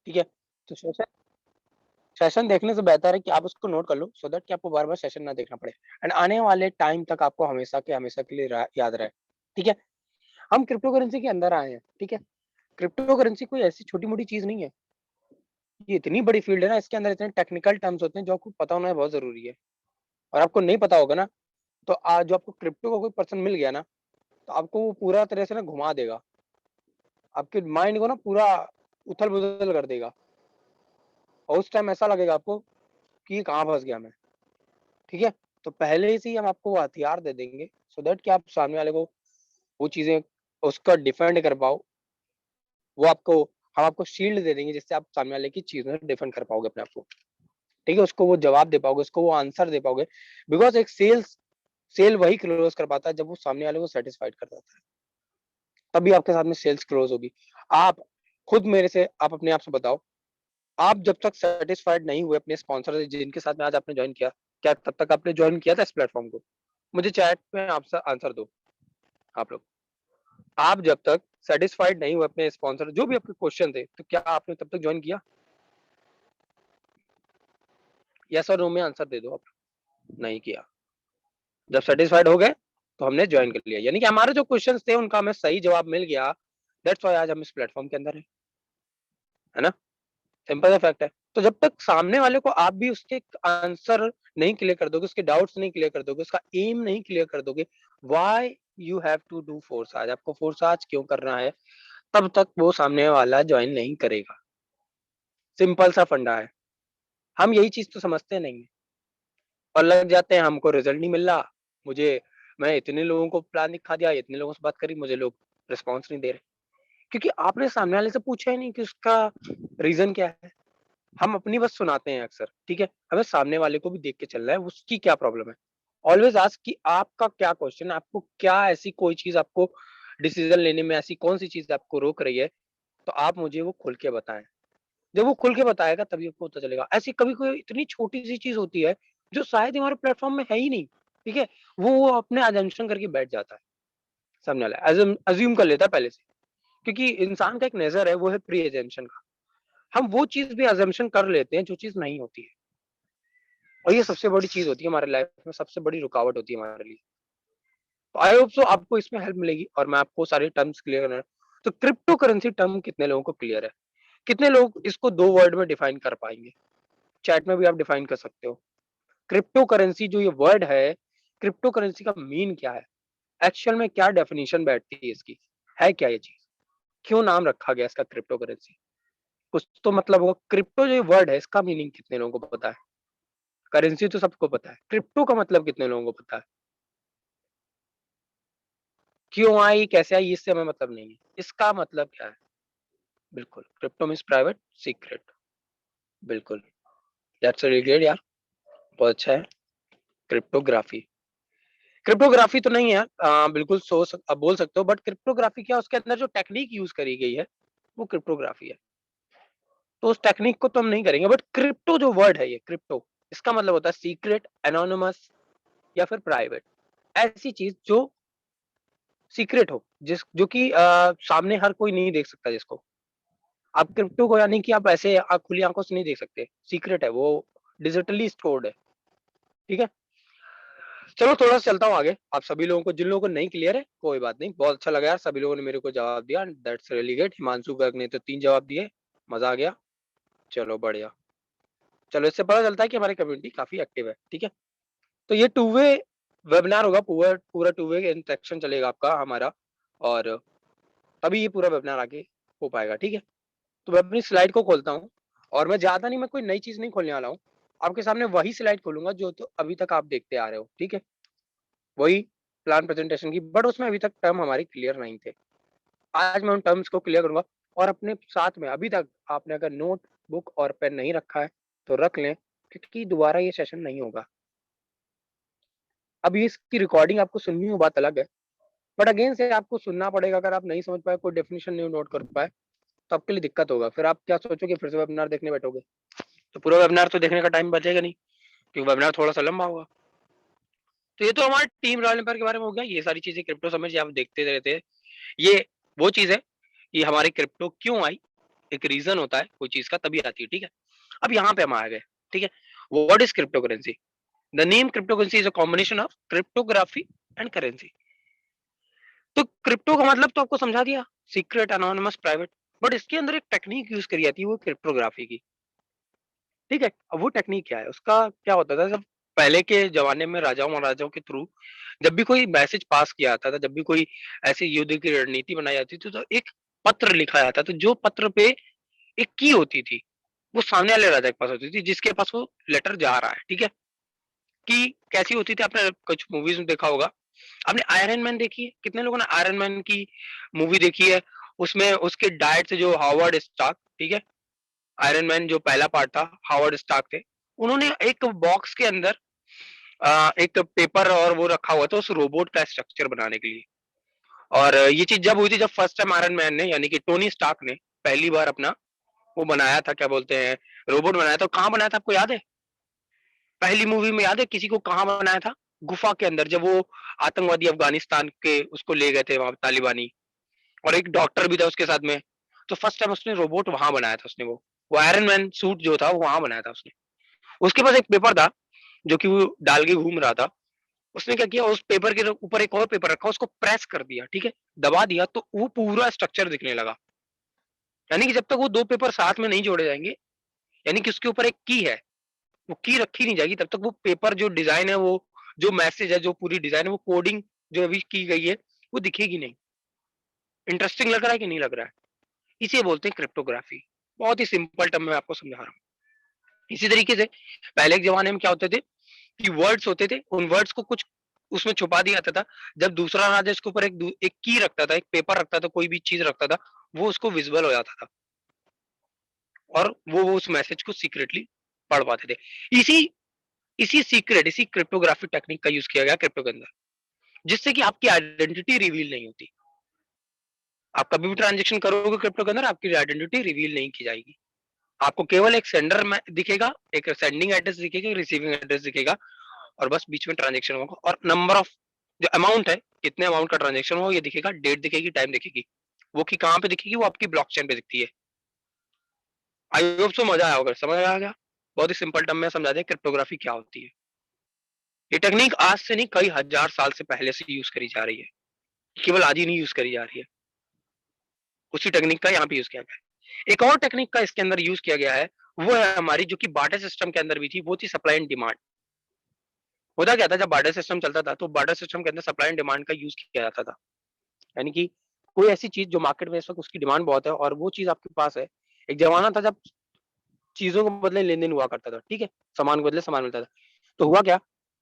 ठीक है? तो सेशन सेशन देखने से बेहतर है कि आप उसको नोट कर लो सो दैट कि आपको बार-बार सेशन ना देखना पड़े एंड आने वाले टाइम तक आपको हमेशा के हमेशा के लिए याद रहे। ठीक है? हम क्रिप्टो करेंसी के अंदर आए हैं। ठीक है? क्रिप्टो करेंसी कोई ऐसी छोटी-मोटी चीज़ नहीं है। ये इतनी बड़ी फील्ड है ना, इसके अंदर इतने टेक्निकल टर्म्स होते हैं जो आपको पता होना बहुत ज़रूरी है। और आपको नहीं पता होगा ना, तो आज जो आपको क्रिप्टो का कोई पर्सन मिल गया ना, तो आपको वो पूरा तरह से ना घुमा देगा। आपके माइंड को ना पूरा उथल-पुथल कर देगा और उस टाइम ऐसा लगेगा आपको कि ये कहाँ फँस गया मैं। ठीक है? तो पहले से ही हम आपको वो हथियार दे देंगे सो दैट कि आप सामने वाले को वो चीज़ें उसका डिफेंड कर पाओ। वो आपको हम आपको शील्ड दे देंगे जिससे आप सामने वाले की चीज़ों से डिफेंड कर पाओगे अपने आप को। ठीक है? उसको वो जवाब दे पाओगे, उसको वो आंसर दे पाओगे। बिकॉज़ एक सेल वही क्लोज़ कर पाता है जब वो सामने वाले को सैटिस्फाइड कर देता है। तभी आपके साथ में सेल्स क्लोज़ होगी। आप खुद मेरे से आप अपने आप से बताओ, आप जब तक सैटिस्फाइड नहीं हुए अपने स्पॉन्सर से जिनके साथ में आज आपने जॉइन किया, क्या तब तक आपने जॉइन किया था इस प्लेटफ़ॉर्म को? मुझे चैट में आपसे आंसर दो आप लोग। आप जब तक सैटिस्फाइड नहीं हुए अपने स्पॉन्सर जो भी आपके क्वेश्चन थे, तो क्या आपने तब तक जॉइन किया? येस और नो में आंसर दे दो आप। नहीं किया। जब सैटिस्फाइड हो गए, तो हमने जॉइन कर लिया। यानी कि हमारे जो क्वेश्चन्स थे उनका हमें सही जवाब मिल गया। दैट्स व्हाई आज हम इस प्लेटफ़ॉर्म के अंदर हैं। है ना? सिंपल सा फैक्ट है। तो जब तक सामने वाले को आप भी उसके आंसर नहीं क्लियर कर दोगे, उसके डाउट्स नहीं क्लियर कर दोगे, उसका एम नहीं क्लियर कर दोगे, why you have to do force आज आपको फोर्स आज क्यों करना है, तब तक वो सामने वाला जॉइन नहीं करेगा। सिंपल सा फंडा है। हम यही चीज़ तो समझते नहीं है और लग जाते हैं हमको रिजल्ट नहीं मिल रहा, मुझे मैं इतने लोगों को प्लान दिखा दिया, इतने लोगों से बात करी, मुझे लोग रिस्पॉन्स नहीं दे रहे। क्योंकि आपने सामने वाले से पूछा ही नहीं कि उसका रीज़न क्या है। हम अपनी बस सुनाते हैं अक्सर, ठीक है? हमें सामने वाले को भी देख के चलना है, उसकी क्या प्रॉब्लम है। ऑलवेज़ आस्क कि आपका क्या क्वेश्चन है, आपको क्या ऐसी कोई चीज़ आपको डिसीज़न लेने में ऐसी कौन-सी चीज़ आपको रोक रही है, तो आप मुझे वो खुल के बताएँ। जब वो खुल के बताएगा तभी आपको पता चलेगा। ऐसी कभी कोई इतनी छोटी-सी चीज़ होती है, जो शायद हमारे प्लेटफ़ॉर्म में है ही नहीं, ठीक है? वो अपने असम्पशन करके बैठ जाता है, सामने वाला अज़्यूम कर लेता है पहले से। क्योंकि इंसान का एक नेचर है, वो है प्री अज़म्पशन का। हम वो चीज़ भी असम्पशन कर लेते हैं, जो चीज़ नहीं होती है। और ये सबसे बड़ी चीज़ होती है हमारे लाइफ में, सबसे बड़ी रुकावट होती है हमारे लिए। तो आई होप सो आपको इसमें हेल्प मिलेगी और मैं आपको सारे टर्म्स क्लियर कर रहा हूँ। तो क्रिप्टो करेंसी टर्म कितने लोगों को क्लियर है? कितने लोग इसको 2 वर्ड में डिफाइन कर पाएँगे? चैट में भी आप डिफाइन कर सकते हो। क्रिप्टो करेंसी जो ये वर्ड है, क्रिप्टो करेंसी का मीन क्या है? एक्चुअल में क्या डेफिनिशन बैठती है इसकी? है क्या ये चीज़? क्यों नाम रखा गया इसका क्रिप्टो करेंसी? कुछ तो मतलब होगा। क्रिप्टो जो ये वर्ड है इसका मीनिंग कितने लोगों को पता है? करेंसी तो सबको पता है। क्रिप्टो का मतलब कितने लोगों को पता है? क्यों आई, कैसे आई, इससे हमें मतलब नहीं है। इसका मतलब क्या है? बिल्कुल, क्रिप्टो मीन्स प्राइवेट सीक्रेट। बिल्कुल, दैट्स रियली ग्रेट यार, बहुत अच्छा है। क्रिप्टोग्राफी, क्रिप्टोग्राफी तो नहीं है बिल्कुल बोल सकते हो बट क्रिप्टोग्राफी क्या है उसके अंदर जो टेक्निक यूज़ करी गई है, वो क्रिप्टोग्राफी है। तो उस टेक्निक को तो हम नहीं करेंगे बट क्रिप्टो जो वर्ड है ये क्रिप्टो, इसका मतलब होता है सीक्रेट, एनोनिमस या फिर प्राइवेट। ऐसी चीज़ जो सीक्रेट हो, जो कि सामने हर कोई नहीं देख सकता जिसको। आप क्रिप्टो को यानी कि आप ऐसे खुली आँखों से नहीं देख सकते, सीक्रेट है वो, डिजिटली स्टोर्ड है, ठीक है? चलो थोड़ा-सा चलता हूँ आगे, आप सभी लोगों को जिन लोगों को नहीं क्लियर है, कोई बात नहीं, बहुत अच्छा लगा यार सभी लोगों ने मेरे को जवाब दिया and that's really great. Himanshu Garg ने तो 3 जवाब दिए, मज़ा आ गया, चलो बढ़िया। चलो इससे पता चलता है कि हमारी कम्युनिटी काफ़ी एक्टिव है, ठीक है? तो ये टू वे वेबिनार होगा, पूरा पूरा टू वे इंटरेक्शन चलेगा आपका हमारा और तभी ये पूरा वेबिनार आगे हो पाएगा, ठीक है? तो मैं अपनी स्लाइड को खोलता हूँ और मैं ज़्यादा नहीं, मैं कोई नई चीज़ नहीं खोलने वाला हूँ। आपके सामने वही स्लाइड खोलूँगा जो तो अभी तक आप देखते आ रहे हो, ठीक है? वही प्लान प्रेजेंटेशन की बट उसमें अभी तक टर्म हमारी क्लियर नहीं थे। आज मैं उन टर्म्स को क्लियर करूँगा और अपने साथ में अभी तक आपने अगर नोट बुक और पेन नहीं रखा है, तो रख लें क्योंकि दोबारा ये सेशन नहीं होगा। अब ये इसकी रिकॉर्डिंग आपको सुननी हो बात अलग है, बट अगेन से आपको सुनना पड़ेगा। अगर आप नहीं समझ पाए, कोई डेफिनिशन नहीं नोट कर पाए, तो आपके लिए दिक्कत होगा। फिर आप क्या सोचोगे फिर से वेबिनार देखने बैठोगे, तो पूरा वेबिनार तो देखने का टाइम बचेगा नहीं, क्योंकि वेबिनार थोड़ा-सा लंबा होगा। तो ये तो हमारे टीम रॉयल एम्पायर के बारे में हो गया, ये सारी चीज़ें क्रिप्टो समझ आप देखते रहते हैं। ये वो चीज़ है कि हमारी क्रिप्टो क्यों आई, एक रीजन होता है कोई चीज का, तभी आती है, ठीक है। अब यहाँ पे हम आ गए, ठीक है। What is crypto currency? The name crypto currency is a combination of cryptography and currency. तो क्रिप्टो का मतलब तो आपको समझा दिया, सीक्रेट, अनोनिमस, प्राइवेट। बट इसके अंदर एक टेक्निक यूज करी जाती है, वो क्रिप्टोग्राफी की, ठीक है। अब वो टेक्निक क्या है, उसका क्या होता था, जब पहले के जमाने में राजाओं महाराजाओं के थ्रू जब भी कोई मैसेज पास किया जाता था, जब भी कोई ऐसी युद्ध की रणनीति बनाई जाती थी, तो एक पत्र लिखा जाता था, जो पत्र पे एक की होती थी, वो सामने वाले राजा के पास होती थी, जिसके पास वो लेटर जा रहा है, ठीक है। कि कैसी होती थी, आपने कुछ मूवीज में देखा होगा। आपने आयरन मैन देखी है? कितने लोगों ने आयरन मैन की मूवी देखी है? उसमें उसके डायट से जो हावर्ड स्टार्क, ठीक है, आयरन मैन जो पहला पार्ट था, हावर्ड स्टार्क थे। उन्होंने एक बॉक्स के अंदर एक पेपर और वो रखा हुआ था उस रोबोट का स्ट्रक्चर बनाने के लिए। और ये चीज जब हुई थी, जब फर्स्ट टाइम आयरन मैन ने, यानी कि टोनी स्टार्क ने पहली बार अपना वो बनाया था, क्या बोलते हैं, रोबोट बनाया था। कहाँ बनाया था, आपको याद है? पहली मूवी में याद है किसी को कहाँ बनाया था? गुफा के अंदर, जब वो आतंकवादी अफगानिस्तान के उसको ले गए थे वहां तालिबानी, और एक डॉक्टर भी था उसके साथ में। तो फर्स्ट टाइम उसने रोबोट वहां बनाया था उसने, वो आयरन मैन सूट जो था वो वहां बनाया था उसने। उसके पास एक पेपर था जो कि वो डाल के घूम रहा था। उसने क्या किया, उस पेपर के ऊपर एक और पेपर रखा, उसको प्रेस कर दिया, ठीक है, दबा दिया, तो वो पूरा स्ट्रक्चर दिखने लगा। यानी कि जब तक वो दो पेपर साथ में नहीं जोड़े जाएंगे, यानी कि उसके ऊपर एक की है, वो की रखी नहीं जाएगी, तब तक वो पेपर जो डिजाइन है, वो जो मैसेज है, जो पूरी डिजाइन है, वो कोडिंग जो अभी की गई है, वो दिखेगी नहीं। इंटरेस्टिंग लग रहा है कि नहीं लग रहा है? इसे बोलते हैं क्रिप्टोग्राफी। बहुत ही सिंपल टर्म में आपको समझा रहा हूँ। इसी तरीके से पहले के जमाने में क्या होते थे कि वर्ड्स होते थे, उन वर्ड्स को कुछ उसमें छुपा दिया जाता था। जब दूसरा राजा इसके ऊपर एक की रखता था, एक पेपर रखता था, कोई भी चीज रखता था, वो उसको विजिबल हो जाता था, और वो उस मैसेज को सीक्रेटली पढ़ पाते थे। इसी इसी क्रिप्टोग्राफी टेक्निक का यूज किया गया क्रिप्टो के अंदर, जिससे कि आपकी आइडेंटिटी रिवील नहीं होती। आप कभी भी ट्रांजेक्शन करोगे क्रिप्टो के अंदर, आपकी आइडेंटिटी रिवील नहीं की जाएगी। आपको केवल एक सेंडर में दिखेगा, एक सेंडिंग एड्रेस दिखेगा, रिसीविंग एड्रेस दिखेगा, और बस बीच में ट्रांजेक्शन होगा, और नंबर ऑफ जो अमाउंट है, कितने अमाउंट का ट्रांजेक्शन होगा, ये दिखेगा, डेट दिखेगी, टाइम दिखेगी। वो की कहाँ पे दिखेगी, वो आपकी ब्लॉकचेन पे दिखती है। आई होप सो मजा आया होगा, समझ आ गया। बहुत ही सिंपल टर्म में समझा दें क्रिप्टोग्राफी क्या होती है। ये टेक्निक आज से नहीं, कई हजार साल से पहले से यूज करी जा रही है, केवल आज ही नहीं यूज करी जा रही है। उसी टेक्निक का यहाँ पे यूज किया गया है। एक और टेक्निक का इसके अंदर यूज किया गया है, वो है हमारी, जो कि बार्टर सिस्टम के अंदर भी थी, वो थी सप्लाई एंड डिमांड। होता क्या था, जब बार्टर सिस्टम चलता था, तो बार्टर सिस्टम के अंदर सप्लाई एंड डिमांड का यूज किया जाता था। यानी कि कोई ऐसी चीज जो मार्केट में इस वक्त उसकी डिमांड बहुत है, और वो चीज आपके पास है। एक जमाना था जब चीजों को बदले लेन देन हुआ करता था, ठीक है, सामान को बदले सामान मिलता था। तो हुआ क्या,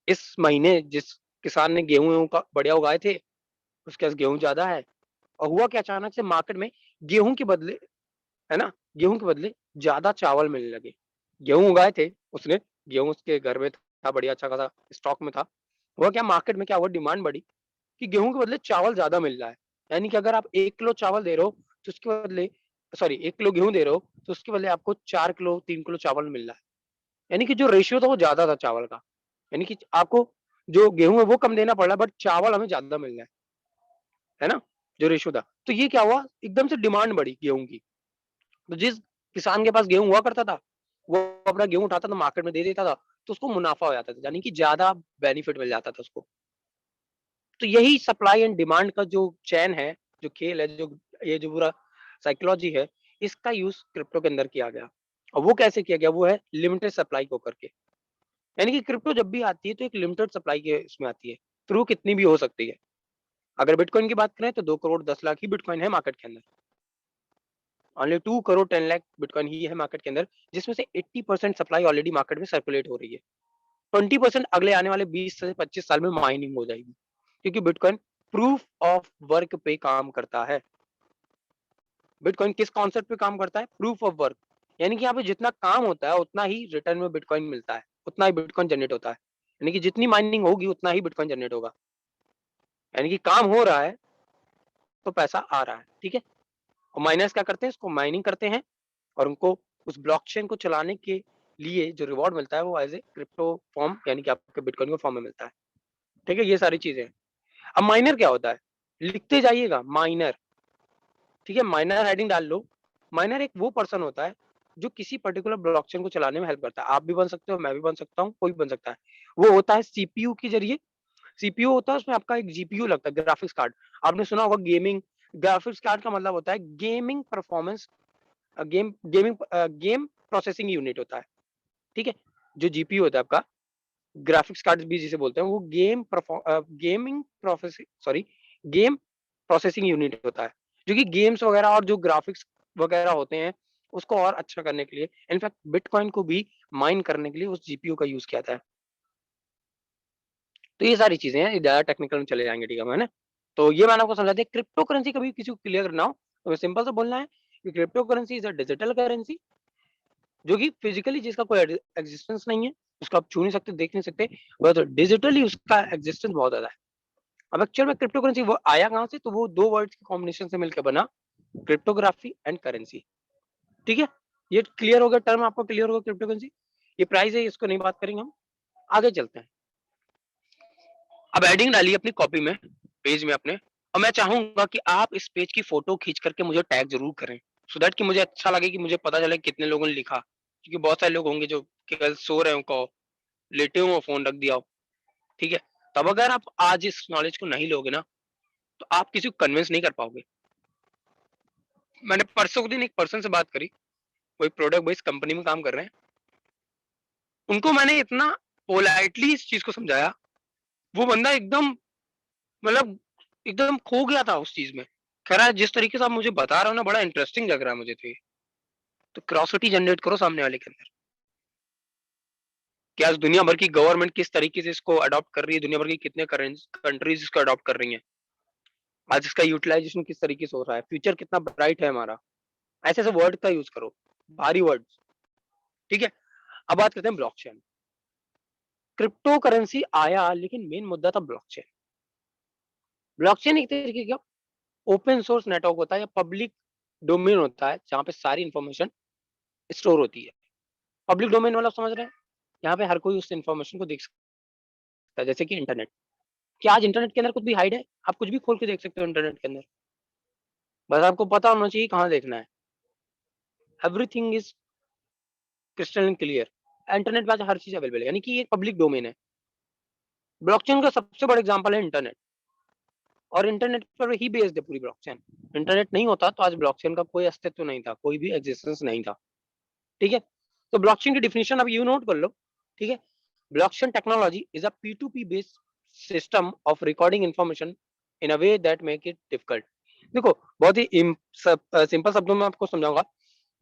इस महीने जिस किसान ने गेहूं का बढ़िया उगाए थे, उसके पास गेहूं ज्यादा है, और हुआ क्या, अचानक से मार्केट में गेहूं के बदले, है ना, गेहूं के बदले ज्यादा चावल मिलने लगे। गेहूं उगाए थे उसने, गेहूं उसके घर में था, बढ़िया अच्छा खासा स्टॉक में था। हुआ क्या, मार्केट में क्या हुआ, डिमांड बढ़ी कि गेहूं के बदले चावल ज्यादा मिल रहा है। यानी कि अगर आप 1 किलो चावल दे रहे हो, तो उसके बदले, सॉरी, 1 किलो गेहूं दे रहे हो, तो उसके बदले आपको 4 किलो 3 किलो चावल मिल रहा है। यानी कि जो रेशियो था वो ज्यादा था चावल का। यानी कि आपको जो गेहूं है वो कम देना पड़ रहा है, बट चावल हमें ज्यादा मिल रहा है ना, जो रेशियो था। तो ये क्या हुआ, एकदम से डिमांड बढ़ी गेहूं की। तो जिस किसान के पास गेहूं हुआ करता था, वो अपना गेहूं उठाता था, मार्केट में दे देता था, तो उसको मुनाफा हो जाता था, यानी कि ज्यादा बेनिफिट मिल जाता था उसको। तो यही सप्लाई एंड डिमांड का जो चैन है, जो खेल है, जो ये जो पूरा साइकोलॉजी है, इसका यूज क्रिप्टो के अंदर किया गया। और वो कैसे किया गया, वो है लिमिटेड सप्लाई को करके। यानी कि क्रिप्टो जब भी आती है, तो एक लिमिटेड सप्लाई के इसमें आती है, थ्रू कितनी भी हो सकती है। अगर बिटकॉइन की बात करें, तो 2 करोड़ 10 लाख ही बिटकॉइन है मार्केट के अंदर। ओनली 2 करोड़ 10 लाख बिटकॉइन ही है मार्केट के अंदर, जिसमें से 80% सप्लाई ऑलरेडी मार्केट में सर्कुलेट हो रही है। 20% अगले आने वाले 20 से 25 साल में माइनिंग हो जाएगी, क्योंकि बिटकॉइन प्रूफ ऑफ वर्क पे काम करता है। बिटकॉइन किस कॉन्सेप्ट पे काम करता है, प्रूफ ऑफ वर्क। यानी कि यहाँ पे जितना काम होता है, उतना ही रिटर्न में बिटकॉइन मिलता है, उतना ही बिटकॉइन जनरेट होता है। यानी कि जितनी माइनिंग होगी, उतना ही बिटकॉइन जनरेट होगा। यानी कि काम हो रहा है, तो पैसा आ रहा है, ठीक है। और माइनर्स क्या करते हैं, इसको माइनिंग करते हैं, और उनको उस ब्लॉकचेन को चलाने के लिए जो रिवॉर्ड मिलता है, वो एज ए क्रिप्टो फॉर्म, यानी कि आपके बिटकॉइन के फॉर्म में मिलता है, ठीक है। ये सारी चीजें हैं। अब माइनर क्या होता है, लिखते जाइएगा माइनर, ठीक है, माइनर हेडिंग डाल लो। माइनर एक वो पर्सन होता है जो किसी पर्टिकुलर ब्लॉकचेन को चलाने में हेल्प करता है। आप भी बन सकते हो, मैं भी बन सकता हूँ, कोई भी बन सकता है। वो होता है सीपीयू के जरिए। सीपीयू होता है, उसमें आपका एक जीपीयू लगता है, ग्राफिक्स कार्ड। आपने सुना होगा गेमिंग, ग्राफिक्स कार्ड का मतलब होता है gaming performance, game processing unit होता है, ठीक है। जो जीपीयू होता है आपका, ग्राफिक्स कार्ड भी जिसे बोलते हैं, वो गेम प्रोसेसिंग यूनिट होता है, जो कि गेम्स वगैरह और जो ग्राफिक्स वगैरह होते हैं उसको और अच्छा करने के लिए, इनफैक्ट बिटकॉइन को भी माइन करने के लिए उस जीपीयू का यूज किया जाता है। तो ये सारी चीजें हैं, ज्यादा टेक्निकल में चले जाएंगे, ठीक है ना। तो ये मैंने आपको समझा दिया। क्रिप्टो करेंसी कभी किसी को क्लियर करना हो तो सिंपल से बोलना है कि crypto currency is a digital currency, जो कि फिजिकली जिसका कोई एग्जिस्टेंस नहीं है, उसको आप छू नहीं सकते, देख नहीं सकते, बट डिजिटली उसका एग्जिस्टेंस बहुत ज्यादा है। अब एक्चुअल में क्रिप्टो करेंसी वो आया कहाँ से, तो वो दो वर्ड्स के कॉम्बिनेशन से मिलकर बना क्रिप्टोग्राफी एंड करेंसी, ठीक है। ये क्लियर होगा, टर्म आपको क्लियर होगा क्रिप्टो करेंसी। ये प्राइस है, इसको नहीं बात करेंगे हम, आगे चलते हैं। अब एडिंग डालिए अपनी कॉपी में, पेज में अपने, और मैं चाहूंगा कि आप इस पेज की फोटो खींच करके मुझे टैग जरूर करें, सो दैट कि मुझे अच्छा लगे, कि मुझे पता चले कितने लोगों ने लिखा, क्योंकि बहुत सारे लोग होंगे जो केवल सो रहे हो, लेटे हो, फोन रख दिया हो, ठीक है। तब अगर आप आज इस नॉलेज को नहीं लोगे ना, तो आप किसी को कन्विंस नहीं कर पाओगे। मैंने परसों के दिन एक पर्सन से बात करी, कोई प्रोडक्ट बेस्ड कंपनी में काम कर रहे हैं। उनको मैंने इतना पोलाइटली इस चीज को समझाया, वो बंदा एकदम, मतलब एकदम खो गया था उस चीज में। कह रहा है जिस तरीके से आप मुझे बता रहे हो ना, बड़ा इंटरेस्टिंग लग रहा है मुझे तो ये। तो क्यूरियोसिटी जनरेट करो सामने वाले के अंदर, कि आज दुनिया भर की गवर्नमेंट किस तरीके से इसको अडॉप्ट कर रही है, दुनिया भर की कितने कंट्रीज इसको अडॉप्ट कर रही हैं, आज इसका यूटिलाइजेशन किस तरीके से हो रहा है, फ्यूचर कितना ब्राइट है हमारा। ऐसे ऐसे वर्ड का यूज करो, भारी वर्ड्स, ठीक है। अब बात करते हैं ब्लॉकचेन। क्रिप्टो करेंसी आया, लेकिन मेन मुद्दा था ब्लॉकचेन। ब्लॉकचेन एक तरीके का ओपन सोर्स नेटवर्क होता है, या पब्लिक डोमेन होता है, जहाँ पे सारी इंफॉर्मेशन स्टोर होती है। पब्लिक डोमेन वाला समझ रहे हैं, यहाँ पे हर कोई उस इंफॉर्मेशन को देख सकता है, जैसे कि इंटरनेट। क्या आज इंटरनेट के अंदर कुछ भी हाइड है? आप कुछ भी खोल के देख सकते हो इंटरनेट के अंदर, बस आपको पता होना चाहिए कहाँ देखना है। Everything is crystal clear, internet पे आज हर चीज अवेलेबल है, यानी कि ये पब्लिक डोमेन है। ब्लॉकचेन का सबसे बड़ा एग्जांपल है इंटरनेट, और इंटरनेट पर ही बेस्ड है पूरी ब्लॉकचेन। इंटरनेट नहीं होता तो आज ब्लॉकचेन का कोई अस्तित्व नहीं था, कोई भी एग्जिस्टेंस नहीं था, ठीक है। तो ब्लॉकचेन की डिफिनेशन अब यू नोट कर लो, ठीक है। Blockchain technology is a P2P based system of recording information in a way that make it difficult. देखो, बहुत ही सिंपल शब्दों में आपको समझाऊंगा।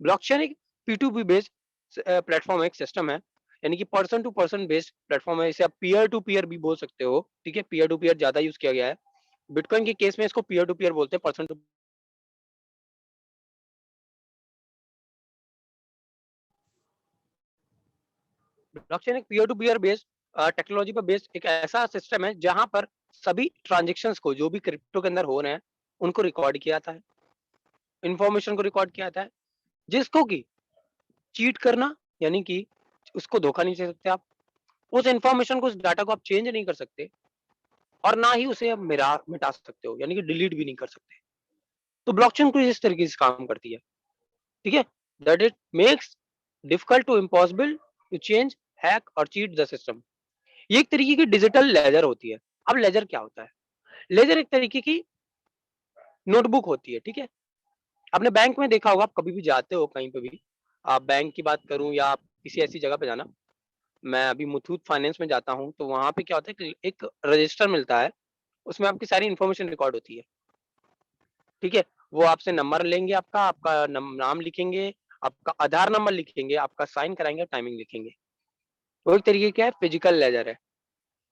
ब्लॉकचेन एक P2P बेस्ड प्लेटफॉर्म है, एक सिस्टम है, यानी कि person to person based platform है। इसे आप पीयर टू पीयर भी बोल सकते हो, ठीक है। पीयर टू पीयर ज्यादा यूज किया गया है, बिटकॉइन के केस में इसको पीयर टू पीयर बोलते हैं, पर्सन टू। ब्लॉकचेन एक peer to peer based technology पर बेस्ड एक ऐसा सिस्टम है जहां पर सभी ट्रांजेक्शंस को, जो भी क्रिप्टो के अंदर हो रहे हैं, उनको रिकॉर्ड किया जाता है, इंफॉर्मेशन को रिकॉर्ड किया जाता है, जिसको कि चीट करना, यानी कि उसको धोखा नहीं दे सकते आप, उस इंफॉर्मेशन को, उस डाटा को आप चेंज नहीं कर सकते, और ना ही उसे आप मिटा सकते हो, यानी कि डिलीट भी नहीं कर सकते। तो ब्लॉकचेन कुछ इस तरीके से काम करती है, ठीक है। That it makes difficult to impossible to change, hack और चीट द सिस्टम। ये एक तरीके की डिजिटल लेजर होती है। अब लेजर क्या होता है? लेजर एक तरीके की नोटबुक होती है, ठीक है। आपने बैंक में देखा होगा, आप कभी भी जाते हो कहीं पे भी, आप बैंक की बात करूं या आप किसी ऐसी जगह पे जाना, मैं अभी मुथूट फाइनेंस में जाता हूं, तो वहां पे क्या होता है कि एक रजिस्टर मिलता है, उसमें आपकी सारी इन्फॉर्मेशन रिकॉर्ड होती है, ठीक है। वो आपसे नंबर लेंगे, आपका आपका नाम लिखेंगे, आपका आधार नंबर लिखेंगे, आपका साइन कराएंगे, टाइमिंग लिखेंगे। वो एक तरीके क्या है, फिजिकल लेजर है।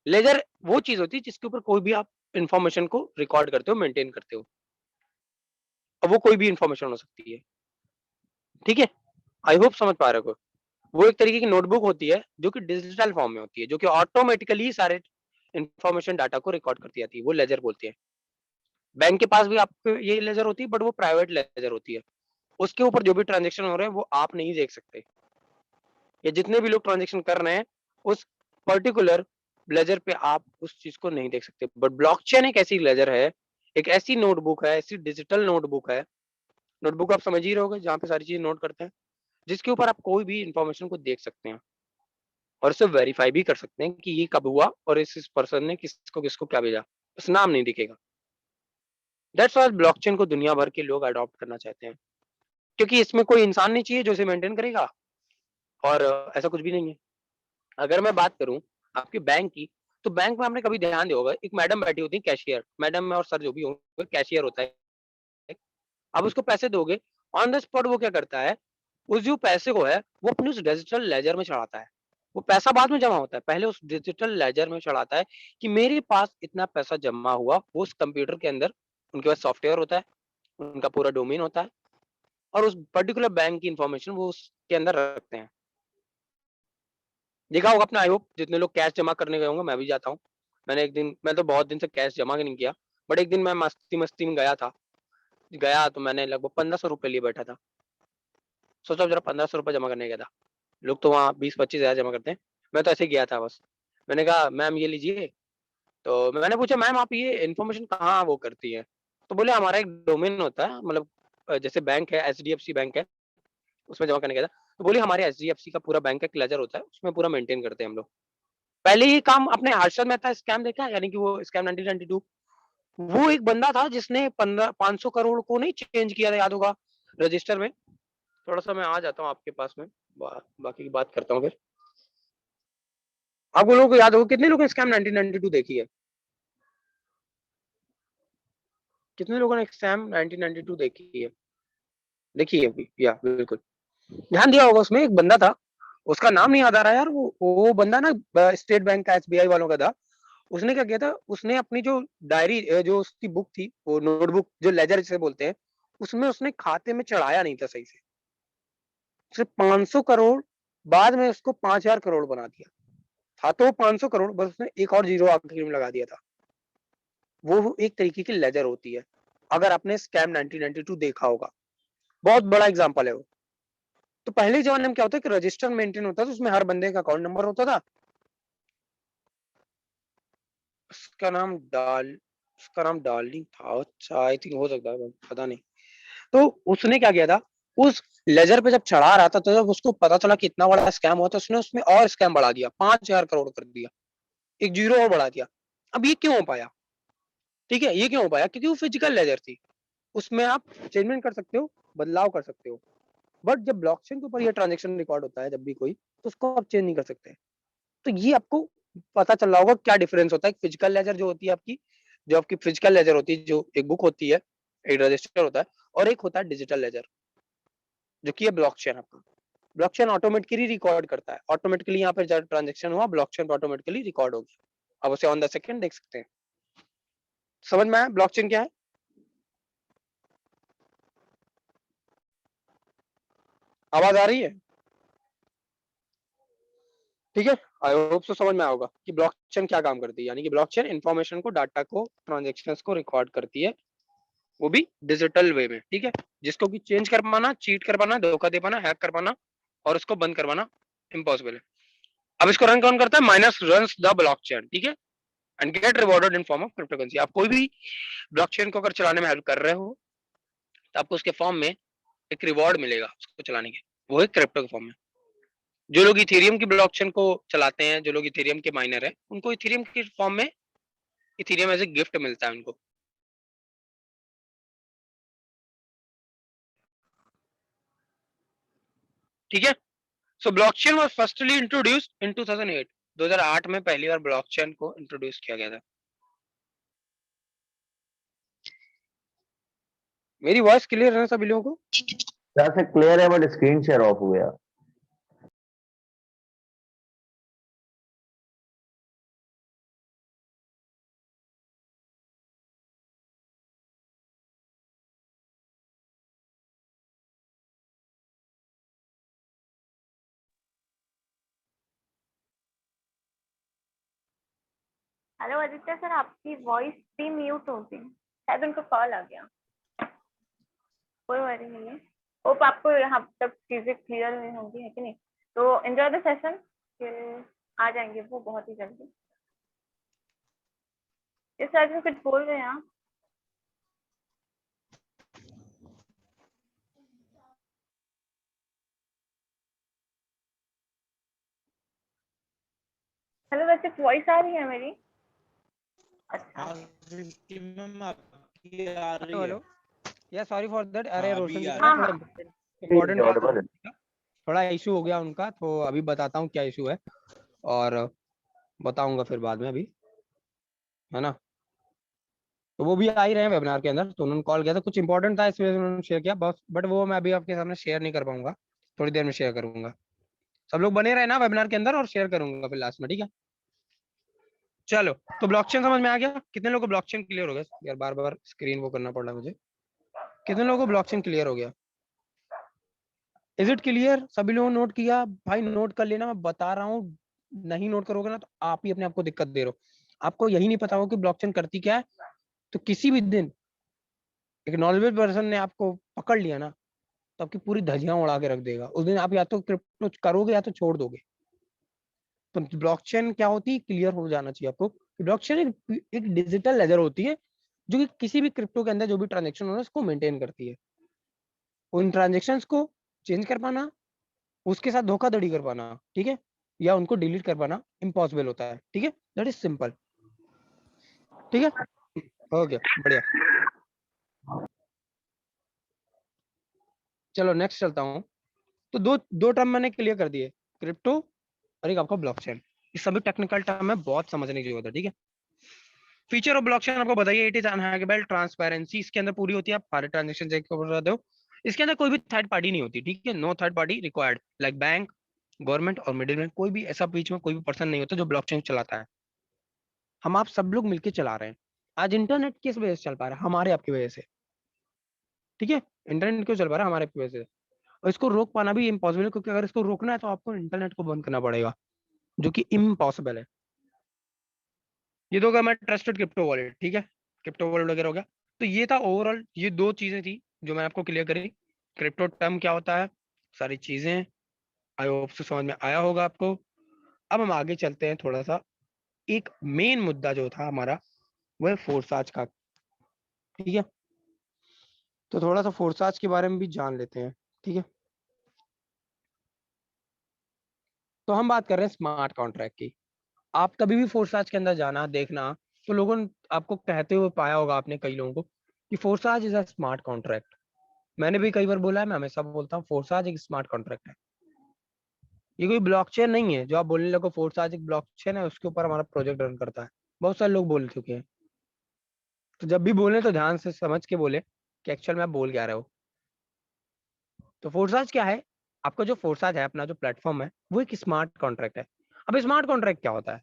लेजर वो चीज होती है जिसके ऊपर कोई भी आप इंफॉर्मेशन को रिकॉर्ड करते हो, मेंटेन करते हो, और वो कोई भी इंफॉर्मेशन हो सकती है, ठीक है। आई होप समझ पा रहे हो। वो एक तरीके की नोटबुक होती है जो कि डिजिटल फॉर्म में होती है, जो कि ऑटोमेटिकली सारे इंफॉर्मेशन डाटा को रिकॉर्ड करती जाती है, वो लेजर बोलते हैं। बैंक के पास भी आपको ये लेजर होती है, बट वो प्राइवेट लेजर होती है। उसके ऊपर जो भी ट्रांजेक्शन हो रहे हैं वो आप नहीं देख सकते, या जितने भी लोग ट्रांजेक्शन कर रहे हैं उस पर्टिकुलर लेजर पे आप उस चीज को नहीं देख सकते। बट ब्लॉकचेन एक ऐसी लेजर है, एक ऐसी नोटबुक है, ऐसी डिजिटल नोटबुक है, नोटबुक आप समझ ही रहे होगे, जहाँ पे सारी चीजें नोट करते हैं, जिसके ऊपर आप कोई भी इंफॉर्मेशन को देख सकते हैं और उसे वेरीफाई भी कर सकते हैं कि ये कब हुआ और इस पर्सन ने किसको किसको क्या भेजा, बस नाम नहीं दिखेगा। दैट्स व्हाई ब्लॉकचेन को दुनिया भर के लोग अडॉप्ट करना चाहते हैं, क्योंकि इसमें कोई इंसान नहीं चाहिए जो इसे मेंटेन करेगा, और ऐसा कुछ भी नहीं है। अगर मैं बात करूं आपके बैंक की, तो बैंक में आपने कभी ध्यान दिया होगा, एक मैडम बैठी होती है कैशियर, मैडम और सर जो भी होंगे, कैशियर होता है। आप उसको पैसे दोगे, ऑन द स्पॉट वो क्या करता है, उस जो पैसे को है वो अपने उस डिजिटल लेजर में चढ़ाता है। वो पैसा बाद में जमा होता है, पहले उस डिजिटल लेजर में चढ़ाता है कि मेरे पास इतना पैसा जमा हुआ। वो उस कंप्यूटर के अंदर उनके पास सॉफ्टवेयर होता है, उनका पूरा डोमेन होता है, और उस पर्टिकुलर बैंक की इंफॉर्मेशन वो उसके अंदर रखते हैं। देखा होगा आपने, आई होप जितने लोग कैश जमा करने गए होंगे, मैं भी जाता हूँ। मैं तो बहुत दिन से कैश जमा नहीं किया, बट एक दिन मैं मस्ती मस्ती में गया तो मैंने लगभग 1500 रुपये लिए बैठा था। सोचो जरा, 1500 रुपये जमा करने गया था। लोग तो वहाँ 20-25 हज़ार जमा करते हैं, मैं तो ऐसे ही गया था बस। मैंने कहा मैम ये लीजिए, तो मैंने पूछा मैम आप ये इन्फॉर्मेशन कहाँ वो करती है, तो बोले हमारा एक डोमेन होता है, मतलब जैसे बैंक है, एचडीएफसी बैंक है, उसमें जमा करने गया था। तो बोले हमारे एचडीएफसी का पूरा बैंक का एक लेजर होता है, उसमें पूरा मेंटेन करते हैं हम लोग। पहले ये काम आपने हर्षद मेहता स्कैम देखा है, यानी कि वो स्कैम 1992, वो एक बंदा था जिसने 500 करोड़ को नहीं चेंज किया था, याद होगा, रजिस्टर में। थोड़ा सा मैं आ जाता हूँ आपके पास में, बाकी की बात करता हूँ फिर। आपको लोगों को याद होगा, कितने लोगों ने स्कैम 1992 देखी है? कितने लोगों ने स्कैम 1992 देखी है? देखी है अभी, या बिल्कुल ध्यान दिया होगा। उसमें एक बंदा था, उसका नाम नहीं याद आ रहा यार, वो बंदा ना स्टेट बैंक का, एसबीआई वालों का था। उसने क्या किया था, उसने अपनी जो डायरी, जो उसकी बुक थी, वो नोटबुक जो लेजर जिसे बोलते हैं, उसमें उसने खाते में चढ़ाया नहीं था सही से। सिर्फ 500 करोड़, बाद में उसको 5000 करोड़ बना दिया। था तो 500 करोड़, बस उसने एक और जीरो आखिर में लगा दिया था। वो एक तरीके की लेजर होती है, अगर आपने स्कैम 1992 देखा होगा। बहुत बड़ा एग्जांपल है वो। तो पहले जमाने में क्या होता है कि रजिस्टर मेंटेन होता था, उसमें हर बंदे का अकाउंट नंबर होता था। उसका नाम डार्लिंग था, अच्छा आई थिंक, हो सकता है, पता नहीं। तो उसने क्या किया था, उस लेजर पे जब चढ़ा रहा था, तो जब उसको पता चला कि इतना बड़ा स्कैम हुआ, तो उसने उसमें और स्कैम बढ़ा दिया, 5000 करोड़ कर दिया, एक जीरो और बढ़ा दिया। अब ये क्यों हो पाया? ठीक है, ये क्यों हो पाया? क्योंकि वो फिजिकल लेजर थी, उसमें आप चेंजमेंट कर सकते हो, बदलाव कर सकते हो। बट जब ब्लॉकचेन के ऊपर ये ट्रांजेक्शन रिकॉर्ड होता है, जब भी कोई, तो उसको आप चेंज नहीं कर सकते। तो ये आपको पता चल रहा होगा क्या डिफरेंस होता है। फिजिकल लेजर जो होती है आपकी, जो आपकी फिजिकल लेजर होती है, जो एक बुक होती है, एक रजिस्टर होता है, और एक होता है डिजिटल लेजर, जो कि है ब्लॉकचेन। आपका ब्लॉकचेन ऑटोमेटिकली रिकॉर्ड करता है, ऑटोमेटिकली यहाँ पे जब ट्रांजेक्शन हुआ, ब्लॉकचेन ऑटोमेटिकली रिकॉर्ड हो गया। अब उसे ऑन द सेकंड देख सकते हैं। समझ में आया ब्लॉकचेन क्या है? आवाज आ रही है? ठीक है, आई होप सो समझ में आएगा कि ब्लॉकचेन क्या काम करती है। यानी कि ब्लॉकचेन इंफॉर्मेशन को, डाटा को, ट्रांजेक्शंस को रिकॉर्ड करती है, वो भी डिजिटल वे में। ठीक है, जिसको कि चेंज कर पाना, चीट कर पाना, धोखा दे पाना, हैक कर पाना और उसको बंद करवाना इम्पॉसिबल है। अब इसको रन कौन करता है? Miners runs the blockchain. ठीक है, and get rewarded in form of cryptocurrency. आप कोई भी ब्लॉकचेन को अगर चलाने में हेल्प कर रहे हो, तो आपको उसके फॉर्म में एक रिवॉर्ड मिलेगा उसको चलाने के, वो है क्रिप्टो के फॉर्म में। जो लोग इथेरियम की ब्लॉकचेन को चलाते हैं, जो लोग इथेरियम के माइनर है, उनको इथेरियम के फॉर्म में इथेरियम एज ए गिफ्ट मिलता है उनको। ठीक है, so blockchain was firstly introduced in 2008। 2008 में पहली बार ब्लॉकचेन को इंट्रोड्यूस किया गया था। मेरी वॉइस क्लियर है ना सभी लोगों को? यहाँ से क्लियर है, बट स्क्रीन शेयर ऑफ हो गया। हेलो आदित्य सर, आपकी वॉइस भी म्यूट हो गई, शायद उनको कॉल आ गया। कोई वरी नहीं है, होप आपको यहाँ तक चीजें क्लियर हुई होंगी, है कि नहीं? तो एंजॉय द सेशन, फिर आ जाएंगे वो बहुत ही जल्दी। इस आज में कुछ बोल रहे हैं आप? हेलो वैसे वॉइस आ रही है मेरी? अच्छा मैम आपकी आ रही है। हेलो या सॉरी फॉर दैट। अरे हाँ, रोशन अभी जी आ का हाँ थोड़ा हाँ इम्पोर्टेंट बात audible है। था, थोड़ा इशू हो गया उनका, तो अभी बताता हूँ क्या इशू है और बताऊंगा फिर बाद में, अभी है ना। तो वो भी आ ही रहे हैं वेबिनार के अंदर, तो उन्होंने कॉल किया था, कुछ इंपॉर्टेंट था इस वजह से उन्होंने शेयर किया बस, बट वो मैं अभी आपके सामने शेयर नहीं कर पाऊंगा, थोड़ी देर में शेयर करूंगा। सब लोग बने रहे ना वेबिनार के अंदर, और शेयर करूंगा फिर लास्ट में, ठीक है। चलो, तो ब्लॉकचेन समझ में आ गया? कितने लोगों को ब्लॉकचेन क्लियर हो गया? यार बार बार स्क्रीन वो करना पड़ रहा है मुझे। कितने लोगों को ब्लॉकचेन क्लियर हो गया? Is it clear? सभी लोगों ने नोट किया? भाई नोट कर लेना, मैं बता रहा हूँ, नहीं नोट करोगे ना तो आप ही अपने आप को दिक्कत दे रहे हो। आपको यही नहीं पता हो कि ब्लॉकचेन करती क्या है, तो किसी भी दिन एक नॉलेजेबल पर्सन ने आपको पकड़ लिया ना, तो आपकी पूरी धज्जियां उड़ा के रख देगा। उस दिन आप या तो क्रिप्टो करोगे या तो छोड़ दोगे। तो ब्लॉकचेन क्या होती है, क्लियर हो जाना चाहिए आपको। ब्लॉकचेन एक डिजिटल लेजर होती है जो कि किसी भी क्रिप्टो के अंदर जो भी ट्रांजेक्शन हो रहा है उसको मेंटेन करती है। उन ट्रांजेक्शन को चेंज कर पाना, उसके साथ धोखाधड़ी कर पाना, ठीक है, या उनको डिलीट कर पाना इम्पॉसिबल होता है, ठीक है। दैट इज सिंपल, ठीक है। ओके, बढ़िया। चलो नेक्स्ट चलता हूँ। तो दो दो टर्म मैंने क्लियर कर दिए, क्रिप्टो और एक आपका ब्लॉकचेन। ये सभी टेक्निकल टर्म है, बहुत समझने की जरूरत है, ठीक है। फीचर ऑफ ब्लॉकचेन आपको बताइए, इट इज अनहैकेबल ट्रांसपेरेंसी, इसके अंदर पूरी होती है, आप सारे ट्रांजेक्शन चेक कर सकते हो। इसके अंदर कोई भी थर्ड पार्टी नहीं होती, ठीक है, no third party required, like bank, government और मिडिल मैन, कोई भी ऐसा बीच में कोई भी पर्सन नहीं होता जो ब्लॉकचेन चलाता है। हम आप सब लोग मिलकर चला रहे हैं। आज इंटरनेट किस वजह से चल पा रहा है? हमारे आपकी वजह से, ठीक है। इंटरनेट क्यों चल पा रहा है? हमारे आपकी वजह से। और इसको रोक पाना भी इम्पॉसिबल है, क्योंकि अगर इसको रोकना है तो आपको इंटरनेट को बंद करना पड़ेगा, जो कि इम्पॉसिबल है। ये तो होगा मैं ट्रस्टेड क्रिप्टो वॉलेट, ठीक है, क्रिप्टो वॉलेट वगैरह हो गया। तो ये था ओवरऑल, ये दो चीजें थी जो मैं आपको क्लियर करी। क्रिप्टो टर्म क्या होता है, सारी चीजें आई होप से समझ में आया होगा आपको। अब हम आगे चलते हैं थोड़ा सा, एक मेन मुद्दा जो था हमारा वो है फोर्साज का, ठीक है। तो थोड़ा सा फोर्साज के बारे में भी जान लेते हैं, ठीक है। तो हम बात कर रहे हैं स्मार्ट कॉन्ट्रैक्ट की। आप कभी भी फोर्साज के अंदर जाना देखना, तो लोगों ने आपको कहते हुए पाया होगा आपने कई लोगों को कि Forsage is a smart contract. मैंने भी कई बार बोला है, मैं हमेशा बोलता हूँ फोर्साज एक स्मार्ट कॉन्ट्रैक्ट है। ये कोई ब्लॉकचेन नहीं है जो आप बोलने लगो फोर्साज एक ब्लॉकचेन है, उसके ऊपर हमारा प्रोजेक्ट रन करता है। बहुत सारे लोग बोल चुके हैं। तो जब भी बोले तो ध्यान से समझ के बोले कि एक्चुअल में आप बोल क्या रहे हो। तो फोर्साज क्या है? आपका जो फोर्साज है, अपना जो प्लेटफॉर्म है, वो एक स्मार्ट कॉन्ट्रैक्ट है। अब स्मार्ट कॉन्ट्रैक्ट क्या होता है?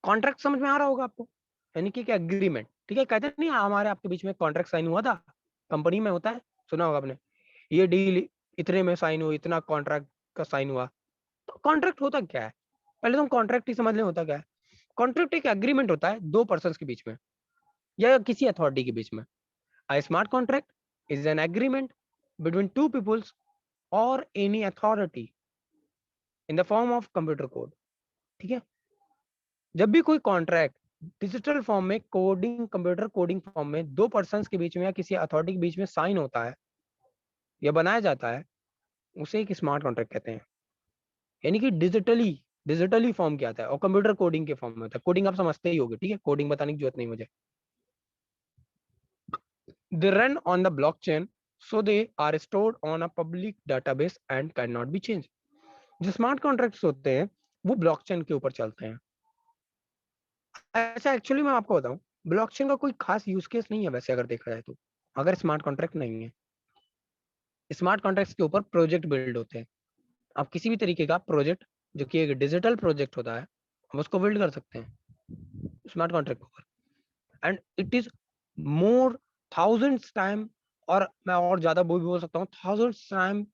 कॉन्ट्रैक्ट समझ में आ रहा होगा आपको, यानी कि क्या, एग्रीमेंट, ठीक है। कहते नहीं हमारे आपके बीच में कॉन्ट्रैक्ट साइन हुआ था, कंपनी में होता है, सुना होगा आपने, ये डील इतने में साइन हुई, इतना कॉन्ट्रैक्ट का साइन हुआ। तो कॉन्ट्रैक्ट होता क्या है? पहले तुम कॉन्ट्रैक्ट ही समझ लें होता क्या है। कॉन्ट्रैक्ट एक एग्रीमेंट होता है दो पर्सन के बीच में या किसी अथॉरिटी के बीच में। A smart contract is an agreement between two peoples or any authority in the form of computer code, ठीक है। जब भी कोई कॉन्ट्रैक्ट डिजिटल फॉर्म में, कोडिंग, कंप्यूटर कोडिंग फॉर्म में दो पर्सन्स के बीच में या किसी अथॉरिटी के बीच में साइन होता है या बनाया जाता है, उसे एक स्मार्ट कॉन्ट्रैक्ट कहते हैं। यानी कि डिजिटली फॉर्म किया आता है और कंप्यूटर कोडिंग के फॉर्म में होता है। कोडिंग आप समझते ही होगे, ठीक है, कोडिंग बताने की जरूरत नहीं मुझे। They run on the blockchain, so they are stored on a public database and cannot be changed. जो स्मार्ट कॉन्ट्रैक्ट्स होते हैं वो ब्लॉकचेन के ऊपर चलते हैं। ऐसा एक्चुअली मैं आपको बताऊं, ब्लॉकचेन का कोई खास यूज केस नहीं है वैसे अगर देखा जाए तो, अगर स्मार्ट कॉन्ट्रैक्ट नहीं है। स्मार्ट कॉन्ट्रैक्ट्स के ऊपर प्रोजेक्ट बिल्ड होते हैं। आप किसी भी तरीके का प्रोजेक्ट जो कि एक डिजिटल प्रोजेक्ट होता है, हम उसको बिल्ड कर सकते हैं स्मार्ट कॉन्ट्रैक्ट के ऊपर। And it is more thousands time, और मैं और ज्यादा वो भी बोल सकता हूँ, thousands time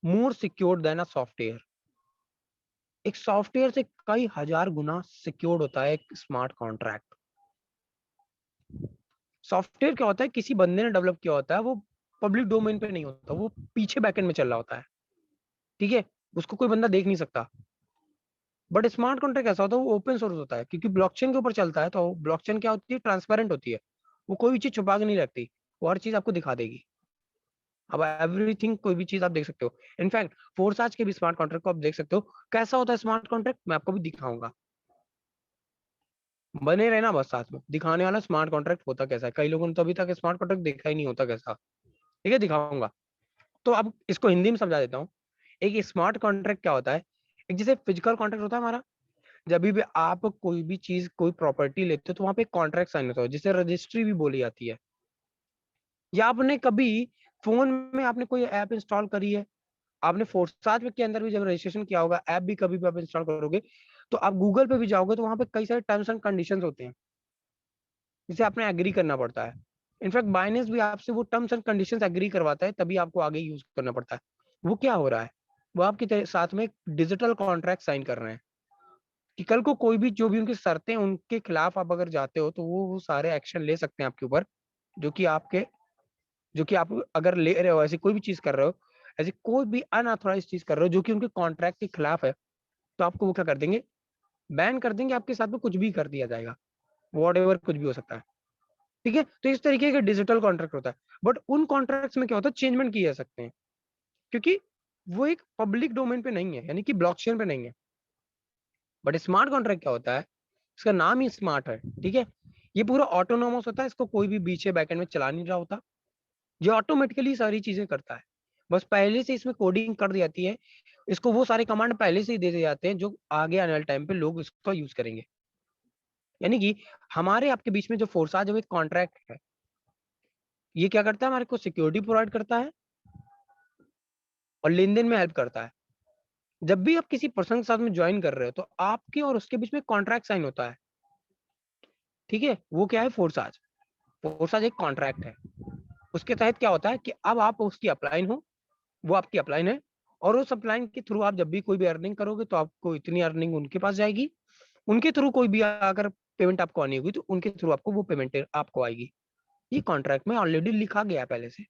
more secured than a software. एक सॉफ्टवेयर से कई हजार गुना सिक्योर्ड होता है एक स्मार्ट कॉन्ट्रैक्ट। सॉफ्टवेयर क्या होता है, किसी बंदे ने डेवलप किया होता है, वो पब्लिक डोमेन पे नहीं होता, वो पीछे बैकएंड में चल रहा होता है, ठीक है, उसको कोई बंदा देख नहीं सकता। बट स्मार्ट कॉन्ट्रैक्ट ऐसा होता है, वो ओपन सोर्स होता है, क्योंकि ब्लॉकचेन के ऊपर चलता है। तो ब्लॉकचेन क्या होती है, ट्रांसपेरेंट होती है, वो कोई भी चीज छुपा के नहीं रखती, वो हर चीज आपको दिखा देगी। अब एवरीथिंग, कोई भी चीज आप देख सकते हो। इनफैक्ट फोर्साज के भी स्मार्ट कॉन्ट्रैक्ट को आप देख सकते हो। कैसा होता है स्मार्ट कॉन्ट्रैक्ट, मैं आपको भी दिखाऊंगा। बने रहना बस साथ में, दिखाने वाला स्मार्ट कॉन्ट्रैक्ट होता कैसा है। कई लोगों ने तो अभी तक स्मार्ट कॉन्ट्रैक्ट देखा ही नहीं होता कैसा, ठीक है, दिखाऊंगा। तो अब इसको हिंदी में समझा देता हूँ। एक स्मार्ट कॉन्ट्रैक्ट क्या होता है, एक जैसे फिजिकल कॉन्ट्रैक्ट होता है हमारा, जब भी आप कोई भी चीज कोई प्रॉपर्टी लेते हो तो वहां पे कॉन्ट्रैक्ट साइन होता है, जिसे रजिस्ट्री भी बोली जाती है। या आपने कभी फोन में आपने कोई ऐप इंस्टॉल करी है, आपने फोर्साज के अंदर भी जब रजिस्ट्रेशन किया होगा, ऐप भी कभी भी आप इंस्टॉल करोगे तो आप गूगल पे भी जाओगे तो वहां पे कई सारे टर्म्स एंड कंडीशंस होते हैं जिसे आपने एग्री करना पड़ता है। इनफैक्ट बाइनेंस भी आपसे वो टर्म्स एंड कंडीशंस एग्री करवाता है, तभी आपको आगे यूज करना पड़ता है। वो क्या हो रहा है, वो आपके साथ में डिजिटल कॉन्ट्रैक्ट साइन कर रहे हैं कि कल को कोई भी जो भी उनकी शर्तें उनके खिलाफ आप अगर जाते हो तो वो सारे एक्शन ले सकते हैं आपके ऊपर, जो कि आपके जो कि आप अगर ले रहे हो ऐसी कोई भी चीज कर रहे हो, ऐसी कोई भी अनऑथोराइज चीज कर रहे हो जो कि उनके कॉन्ट्रैक्ट के खिलाफ है, तो आपको वो क्या कर देंगे, बैन कर देंगे, आपके साथ में कुछ भी कर दिया जाएगा, वॉट कुछ भी हो सकता है। ठीक है, तो इस तरीके का डिजिटल कॉन्ट्रैक्ट होता है। बट उन कॉन्ट्रैक्ट्स में क्या होता है, चेंजमेंट किए जा सकते हैं, क्योंकि वो एक पब्लिक डोमेन पे नहीं है, यानी कि ब्लॉकचेन पे नहीं है। बट स्मार्ट कॉन्ट्रैक्ट क्या होता है, इसका नाम ही स्मार्ट है, ठीक है। ये पूरा ऑटोनोमस होता है, इसको कोई भी पीछे बैकएंड में चला नहीं रहा होता, ये ऑटोमेटिकली सारी चीजें करता है। बस पहले से इसमें कोडिंग कर दी जाती है, इसको वो सारे कमांड पहले से ही दे दिए जाते हैं जो आगे आने वाले टाइम पे लोग इसका यूज करेंगे। यानी कि हमारे आपके बीच में जो फोर्सा जो एक कॉन्ट्रैक्ट है, ये क्या करता है, हमारे को सिक्योरिटी प्रोवाइड करता है और लेन देन में हेल्प करता है। जब भी आप किसी पर्सन के साथ में ज्वाइन कर रहे हो तो आपके और उसके बीच में कॉन्ट्रैक्ट साइन होता है, ठीक है। वो क्या है, फोर्साज। फोर्साज एक कॉन्ट्रैक्ट है, उसके तहत क्या होता है कि अब आप उसकी अपलाइन हो, वो आपकी अपलाइन है, और उस अपलाइन के थ्रू आप जब भी कोई भी अर्निंग करोगे तो आपको इतनी अर्निंग उनके पास जाएगी, उनके थ्रू कोई भी अगर पेमेंट आपको आनी होगी तो उनके थ्रू आपको वो पेमेंट आपको आएगी। ये कॉन्ट्रैक्ट में ऑलरेडी लिखा गया है पहले से,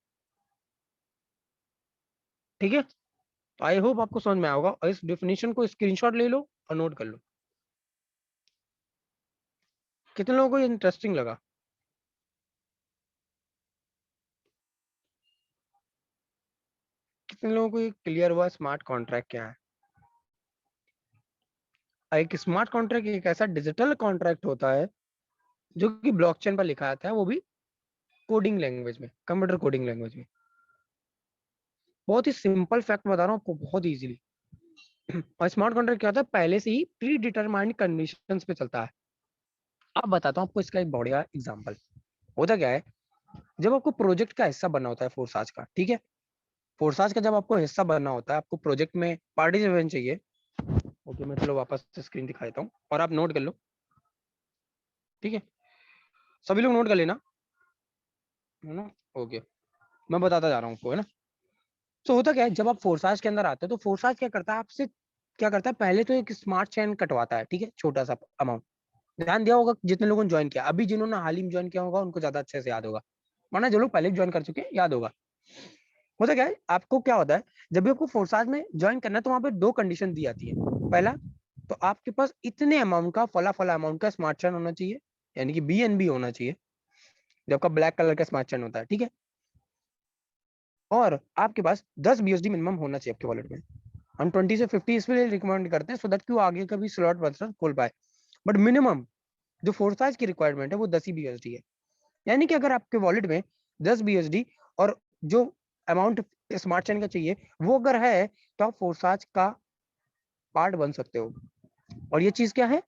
ठीक है। आई होप आपको समझ में आएगा, और इस डेफिनेशन को स्क्रीनशॉट ले लो और नोट कर लो। कितने लोगों को ये इंटरेस्टिंग लगा? कितने लोगों को ये क्लियर हुआ स्मार्ट कॉन्ट्रैक्ट क्या है? एक स्मार्ट कॉन्ट्रैक्ट एक ऐसा डिजिटल कॉन्ट्रैक्ट होता है जो कि ब्लॉकचेन पर लिखा जाता है, वो भी कोडिंग लैंग्वेज में, कंप्यूटर कोडिंग लैंग्वेज में। बहुत ही सिंपल फैक्ट बता रहा हूँ आपको, बहुत इजीली। और स्मार्ट कॉन्ट्रैक्ट क्या होता है, पहले से ही प्री डिटरमाइंड कंडीशंस पे चलता है। अब बताता हूँ आपको इसका एक बढ़िया एग्जांपल। होता क्या है, जब आपको प्रोजेक्ट का हिस्सा बनना होता है फोर्साज का, ठीक है, फोर्साज का जब आपको हिस्सा बनना होता है, आपको प्रोजेक्ट में पार्टिसिपेंट चाहिए। ओके, मैं चलो वापस से स्क्रीन दिखा देता हूँ और आप नोट कर लो, ठीक है। सभी लोग नोट कर लेना, है ना। ओके, मैं बताता जा रहा हूँ आपको, है ना। तो होता क्या है, जब आप फोर्साज के अंदर आते हो तो फोर्साज क्या करता है आपसे, क्या करता है, पहले तो एक स्मार्ट चेन कटवाता है, ठीक है, छोटा सा अमाउंट। ध्यान दिया होगा जितने लोगों ने ज्वाइन किया, अभी जिन्होंने हाल ही में ज्वाइन किया होगा उनको ज्यादा अच्छे से याद होगा, वरना जो लोग पहले ज्वाइन कर चुके हैं याद होगा। होता क्या है, आपको क्या होता है, जब भी आपको फोर्साज में ज्वाइन करना है तो वहां पे दो कंडीशन दी जाती है। पहला, तो आपके पास इतने अमाउंट का फला फला अमाउंट का स्मार्ट चेन होना चाहिए, यानी कि BNB होना चाहिए, जो आपका ब्लैक कलर का स्मार्ट चेन होता है, ठीक है। और आपके पास 10 BSD मिनिमम होना चाहिए आपके वॉलेट में। हम 20 से 50 इसलिए रिकमेंड करते हैं सो दैट कि वो आगे का भी स्लॉट बचत खोल पाए। बट मिनिमम जो फोर्साज की रिक्वायरमेंट है वो 10 ही BSD है। यानी कि अगर आपके वॉलेट में 10 BSD और जो अमाउंट स्मार्ट चेन का चाहिए वो अगर है, तो आप फोर्साज का पार्ट बन सकते हो। और ये चीज क्या है,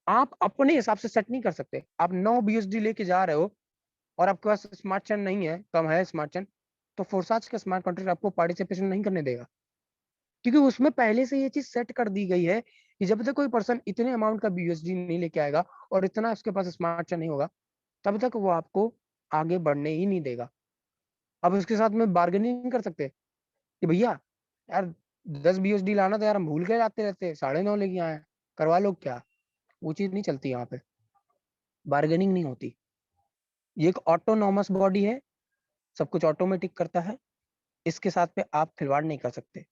आप अपने हिसाब से सेट नहीं कर सकते। आप 9 BSD लेके जा रहे हो और आपके पास स्मार्ट चेन नहीं है, कम है स्मार्ट चेन, तो फोर्साज का स्मार्ट कॉन्ट्रैक्ट आपको पार्टिसिपेशन नहीं करने देगा, क्योंकि उसमें पहले से ये चीज सेट कर दी गई है कि जब तक कोई पर्सन इतने अमाउंट का BSD नहीं लेके आएगा और इतना उसके पास स्मार्ट चेन नहीं होगा, तब तक वो आपको आगे बढ़ने ही नहीं देगा। अब उसके साथ में बार्गेनिंग नहीं कर सकते कि भैया यार 10 BSD लाना तो यार हम भूल के जाते रहते, 9.5 लेके आए, करवा लो क्या। वो चीज नहीं चलती यहाँ पे, बार्गेनिंग नहीं होती। ये एक ऑटोनॉमस बॉडी है, सब कुछ ऑटोमेटिक करता है, इसके साथ पे आप खिलवाड़ नहीं कर सकते।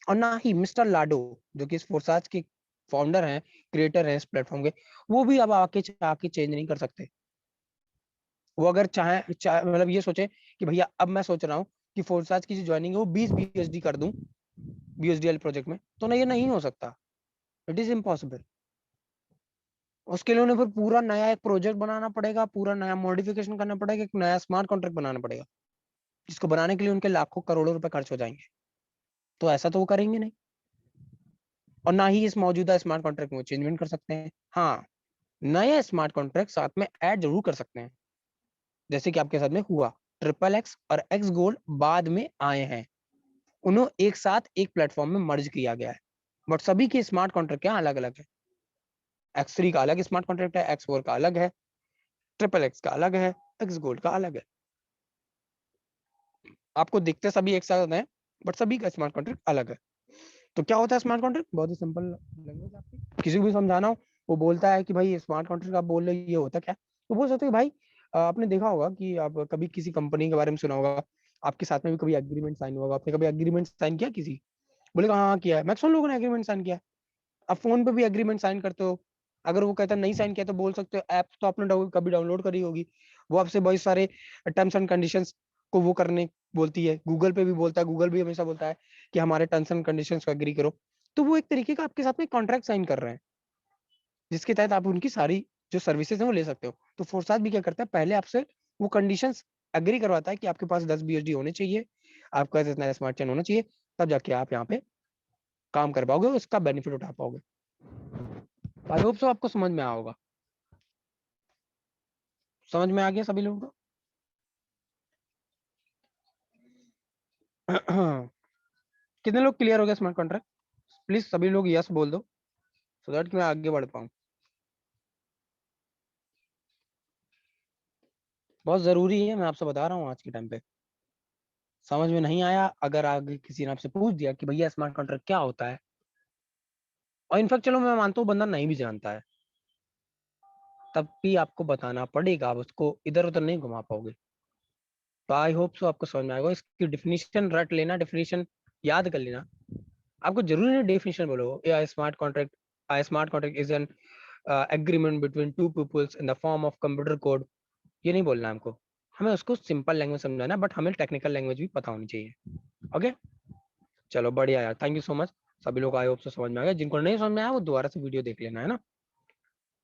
और ना ही मिस्टर लाडो, जो कि इस फोर्साज के फाउंडर हैं, क्रिएटर हैं इस प्लेटफॉर्म के, वो भी अब आके चेंज नहीं कर सकते। वो अगर चाहे मतलब ये सोचे कि भैया अब मैं सोच रहा हूँ कि फोर्साज की जो ज्वाइनिंग है वो 20 BSD कर दूं BSDL प्रोजेक्ट में, तो नहीं, ये नहीं हो सकता, इट इज इम्पॉसिबल। उसके लिए उन्हें फिर पूरा नया एक प्रोजेक्ट बनाना पड़ेगा, पूरा नया मॉडिफिकेशन करना पड़ेगा, एक नया स्मार्ट कॉन्ट्रैक्ट बनाना पड़ेगा, जिसको बनाने के लिए उनके लाखों करोड़ों रुपए खर्च हो जाएंगे। तो ऐसा तो वो करेंगे नहीं, और ना ही इस मौजूदा स्मार्ट कॉन्ट्रैक्ट में चेंजमेंट कर सकते हैं। हाँ, नए स्मार्ट कॉन्ट्रैक्ट साथ में ऐड जरूर कर सकते हैं, जैसे कि आपके साथ में हुआ। ट्रिपल एक्स और एक्स गोल्ड बाद में आए हैं, उन्हें एक साथ एक प्लेटफॉर्म में मर्ज किया गया है, बट सभी के स्मार्ट कॉन्ट्रैक्ट क्या अलग अलग है। X3 का अलग स्मार्ट कॉन्ट्रैक्ट है, X4 का अलग है, ट्रिपल एक्स का अलग है, एक्स गोल्ड का अलग है। आपको दिखते सभी एक साथ हैं, बट सभी का स्मार्ट कॉन्ट्रैक्ट अलग है। तो क्या होता है स्मार्ट कॉन्ट्रैक्ट? बहुत ही सिंपल लैंग्वेज आपकी, किसी को भी समझाना हो, वो बोलता है कि भाई स्मार्ट कॉन्ट्रैक्ट आप बोल रहे हो ये होता क्या, तो बोल सकते हैं भाई आपने देखा होगा कि आप कभी किसी कंपनी के बारे में सुना होगा, आपके साथ में भी कभी एग्रीमेंट साइन हुआ होगा, आपने कभी एग्रीमेंट साइन किया किसी? बोलेगा हाँ किया है, मैक्सिमम लोगों ने एग्रीमेंट साइन किया है। आप फोन पे भी एग्रीमेंट साइन करते हो, अगर वो कहता है नहीं साइन किया तो बोल सकते हो ऐप तो आपने कभी डाउनलोड करी होगी, वो आपसे बहुत सारे टर्म्स एंड कंडीशंस को वो करने बोलती है। गूगल पे भी बोलता है, गूगल भी हमेशा बोलता है कि हमारे टर्म्स एंड कंडीशंस को एग्री करो। तो वो एक तरीके का आपके साथ में कॉन्ट्रैक्ट साइन कर रहे हैं, जिसके तहत आप उनकी सारी जो सर्विसेज हैं वो ले सकते हो। तो फोरसाथ भी क्या करता है, पहले आपसे वो कंडीशंस एग्री करवाता है कि आपके पास 10 BSD होने चाहिए, आपके पास इतना स्मार्ट चेन होना चाहिए, तब जाके आप यहाँ पे काम कर पाओगे, उसका बेनिफिट उठा पाओगे। आई होप सो आपको समझ में आया होगा। समझ में आ गया सभी लोगों को? कितने लोग क्लियर हो गए स्मार्ट कॉन्ट्रैक्ट? प्लीज सभी लोग यस बोल दो, सो दैट कि मैं आगे बढ़ पाऊँ। बहुत जरूरी है, मैं आपसे बता रहा हूँ आज के टाइम पे। समझ में नहीं आया, अगर आगे किसी ने आपसे पूछ दिया कि भैया स्मार्ट कॉन्ट्रैक्ट क्या होता है, और इनफैक्ट चलो मैं मानता हूँ बंदा नहीं भी जानता है, तब भी आपको बताना पड़ेगा, आप उसको इधर उधर नहीं घुमा पाओगे। तो आई होप सो आपको समझ में आएगा। इसकी डिफिनीशन रट लेना, डिफिनीशन याद कर लेना। आपको जरूरी नहीं डेफिनेशन बोलो, smart contract is an agreement between two peoples in the form of computer code. ये नहीं बोलना हमको, हमें उसको सिंपल लैंग्वेज समझाना है, बट हमें टेक्निकल लैंग्वेज भी पता होनी चाहिए। ओके, चलो बढ़िया यार, थैंक यू सो मच। सभी लोग आई होप से समझ में आ गया, जिनको नहीं समझ में आया वो दोबारा से वीडियो देख लेना है ना।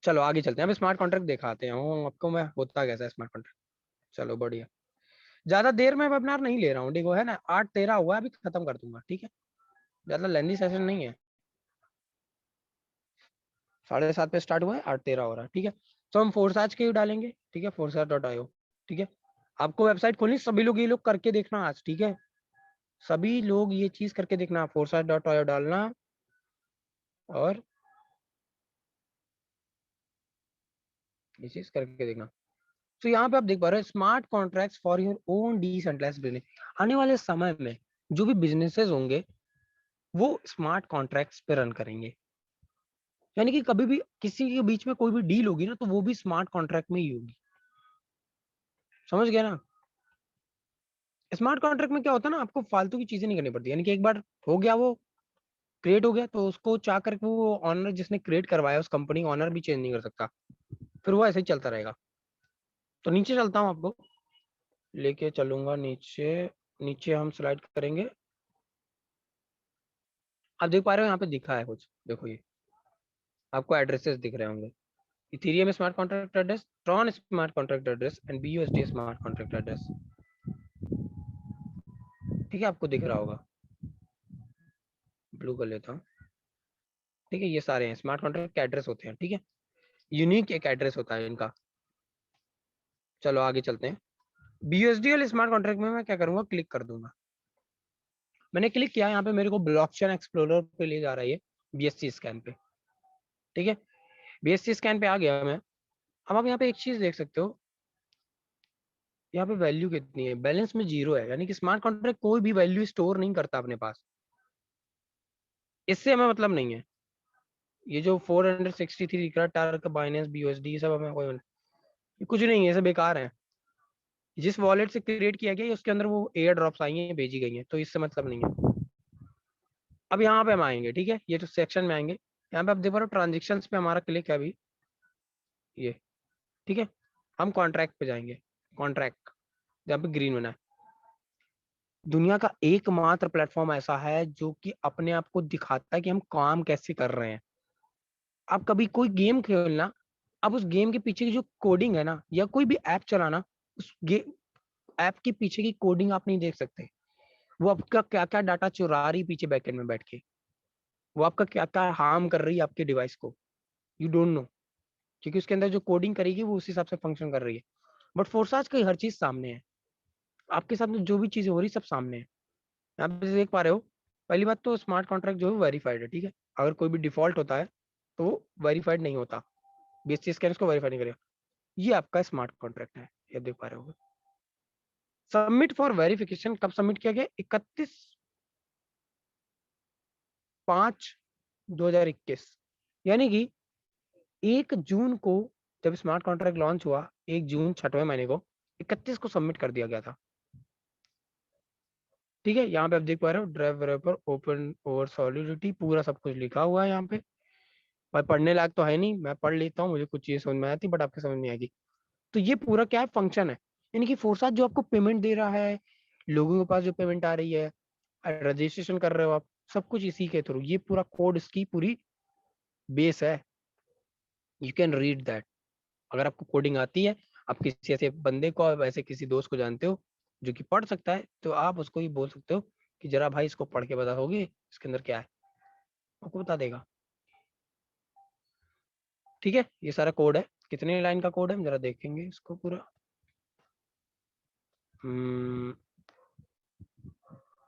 चलो आगे चलते हैं, अब स्मार्ट कॉन्ट्रैक्ट दिखाते हैं आपको मैं होता कैसा है स्मार्ट कॉन्ट्रैक्ट। चलो बढ़िया, ज्यादा देर में वेबिनार नहीं ले रहा हूँ, ठीक है ना, 8:13 हुआ है, अभी खत्म कर दूंगा, ठीक है, ज्यादा लेंदी सेशन नहीं है। 7:30 पे स्टार्ट हुआ है, 8:13 हो रहा है, ठीक है। तो हम फोरसाज के डालेंगे, ठीक है, forsage.io, ठीक है। आपको वेबसाइट खोलनी, सभी लोग ये लोग करके देखना आज, ठीक है, सभी लोग ये चीज करके देखना, forsage.io डालना, और ये चीज करके देखना। तो यहाँ पे आप देख पा रहे हो smart contracts for your own decentralized business. आने वाले समय में जो भी बिजनेसेस होंगे वो स्मार्ट कॉन्ट्रैक्ट्स पे रन करेंगे, यानी कि कभी भी किसी के बीच में कोई भी डील होगी ना, तो वो भी स्मार्ट कॉन्ट्रैक्ट में ही होगी। समझ गया ना? स्मार्ट कॉन्ट्रैक्ट में क्या होता है ना, आपको फालतू की चीजें नहीं करनी पड़ती, यानी कि एक बार हो गया, वो क्रिएट हो गया, तो उसको चाह करके वो ऑनर जिसने क्रिएट करवाया उस कंपनी का ऑनर भी चेंज नहीं कर सकता, फिर वो ऐसे ही चलता रहेगा। तो नीचे चलता हूँ, आपको लेके चलूंगा नीचे। नीचे हम स्लाइड करेंगे, आप देख पा रहे हो यहाँ पे दिखा है कुछ, देखो ये आपको एड्रेसेस दिख रहे होंगे, Ethereum smart contract address, Tron smart contract address and BUSD smart contract address, ठीक है, आपको दिख रहा होगा, ब्लू कर लेता हूँ, ठीक है। ये सारे हैं स्मार्ट कॉन्ट्रैक्ट के एड्रेस होते हैं, ठीक है, यूनिक एक एड्रेस होता है इनका। चलो आगे चलते हैं। BUSD वाले स्मार्ट कॉन्ट्रैक्ट में मैं क्या करूंगा, क्लिक कर दूंगा। मैंने क्लिक किया, यहाँ पे मेरे को ब्लॉकचेन एक्सप्लोरर पे ले जा रही है, BSC स्कैन पे, ठीक है। BSC स्कैन पे आ गया मैं। अब आप यहाँ पे एक चीज देख सकते हो, यहाँ पे वैल्यू कितनी है, बैलेंस में 0 है, यानी कि स्मार्ट कॉन्ट्रैक्ट कोई भी वैल्यू स्टोर नहीं करता अपने पास, इससे हमें मतलब नहीं है। ये जो 463 रिकॉर्ड टारक बाइनेंस BUSD सब हमें कोई कुछ नहीं है, ये सब बेकार है। जिस वॉलेट से क्रिएट किया गया है उसके अंदर वो एयर ड्रॉप्स आई हैं, भेजी गई हैं, तो इससे मतलब नहीं है। अब यहाँ पे हम आएंगे, ठीक है, ये जो सेक्शन में आएंगे, यहाँ पे आप देख पा रहे हो ट्रांजेक्शन्स पे हमारा क्लिक है अभी, ये ठीक है। हम कॉन्ट्रैक्ट पे जाएंगे, कॉन्ट्रैक्ट जहाँ पे ग्रीन बना है। दुनिया का एकमात्र प्लेटफॉर्म ऐसा है जो कि अपने आप को दिखाता है कि हम काम कैसे कर रहे हैं। आप कभी कोई गेम खेलना, अब उस गेम के पीछे की जो कोडिंग है ना, या कोई भी ऐप चलाना, उस ऐप के पीछे की कोडिंग आप नहीं देख सकते। वो आपका क्या क्या डाटा चुरा रही पीछे बैकएंड में बैठ के, वो आपका क्या क्या हार्म कर रही है आपके डिवाइस को, यू डोंट नो, क्योंकि उसके अंदर जो कोडिंग करेगी वो उस हिसाब से फंक्शन कर रही है। बट फोर्साज की हर चीज सामने है, आपके सामने जो भी चीजें हो रही सब सामने है। आप देख पा रहे हो, पहली बात तो स्मार्ट कॉन्ट्रैक्ट जो है वेरीफाइड है, ठीक है। अगर कोई भी डिफॉल्ट होता है तो वो वेरीफाइड नहीं होता, बीएससी स्कैन उसको वेरीफाई नहीं करेगा। ये आपका स्मार्ट कॉन्ट्रैक्ट है, ये देख पा रहे हो। सबमिट फॉर वेरिफिकेशन कब सबमिट किया गया? 31/5/2021, यानी कि 1 जून को जब स्मार्ट कॉन्ट्रैक्ट लॉन्च हुआ, 1 जून 6वें महीने को 31 को सबमिट कर दिया गया था, ठीक है। यहाँ पे आप देख पा रहे हो ड्राइव पर ओपन ओवर सॉलिडिटी, पूरा सब कुछ लिखा हुआ है यहाँ पे। भाई पढ़ने लायक तो है नहीं, मैं पढ़ लेता हूँ, मुझे कुछ चीजें समझ में आती बट आपके समझ नहीं आएगी। तो ये पूरा क्या है, फंक्शन है। यानी कि फोर्साज जो आपको पेमेंट दे रहा है, लोगों के पास जो पेमेंट आ रही है, रजिस्ट्रेशन कर रहे हो आप, सब कुछ इसी के थ्रू, ये पूरा कोड इसकी पूरी बेस है। You can read that. अगर आपको कोडिंग आती है, आप किसी ऐसे बंदे को, ऐसे किसी दोस्त को जानते हो जो कि पढ़ सकता है, तो आप उसको ही बोल सकते हो कि जरा भाई इसको पढ़ के बताओगे इसके अंदर क्या है, आपको बता देगा, ठीक है। ये सारा कोड है, कितने लाइन का कोड है हम जरा देखेंगे इसको पूरा।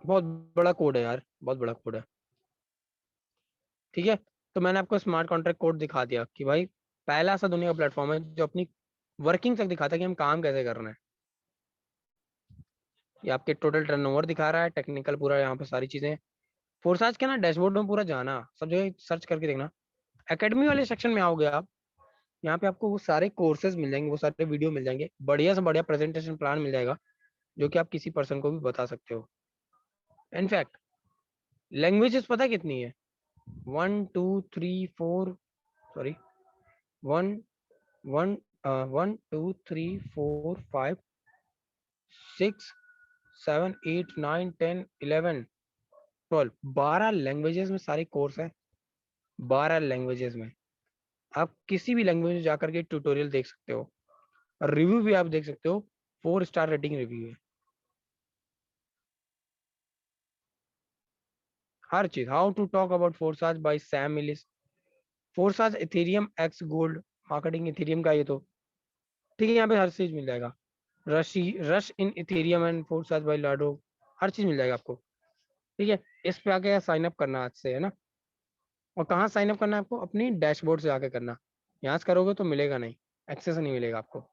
बहुत बड़ा कोड है यार, बहुत बड़ा कोड है, ठीक है। तो मैंने आपको स्मार्ट कॉन्ट्रैक्ट कोड दिखा दिया कि भाई पहला सा दुनिया का प्लेटफॉर्म है जो अपनी वर्किंग तक दिखाता है कि हम काम कैसे कर रहे हैं। ये आपके टोटल टर्नओवर दिखा रहा है, टेक्निकल पूरा यहाँ पे सारी चीजें। फोर्साज के ना डैशबोर्ड में पूरा जाना, सब जगह सर्च करके देखना। एकेडमी वाले सेक्शन में आओगे आप, यहाँ पे आपको वो सारे कोर्सेज मिल जाएंगे, वो सारे वीडियो मिल जाएंगे, बढ़िया से बढ़िया प्रेजेंटेशन प्लान मिल जाएगा, जो कि आप किसी पर्सन को भी बता सकते हो। इनफैक्ट लैंग्वेजेस पता है कितनी है? 1 2 3 4 सॉरी 1 1 1 2 3 4 5 6 7 8 9 10 11 12 12 लैंग्वेजेस में सारे कोर्स है। 12 लैंग्वेजेस में आप किसी भी लैंग्वेज में जाकर के ट्यूटोरियल देख सकते हो, और रिव्यू भी आप देख सकते हो, 4 स्टार रेटिंग रिव्यू है। हर चीज, how to talk about Forsage by Sam Millis, Forsage Ethereum X gold marketing Ethereum का, ये तो ठीक है, यहाँ पे हर चीज मिल जाएगा। Rush in Ethereum and Forsage by Lado, हर चीज मिल जाएगा आपको, ठीक है। इस पे आके साइन अप करना आज से, है ना। और कहाँ साइन अप करना है आपको? अपनी डैशबोर्ड से आके करना, यहाँ से करोगे तो मिलेगा नहीं, एक्सेस नहीं मिलेगा आपको।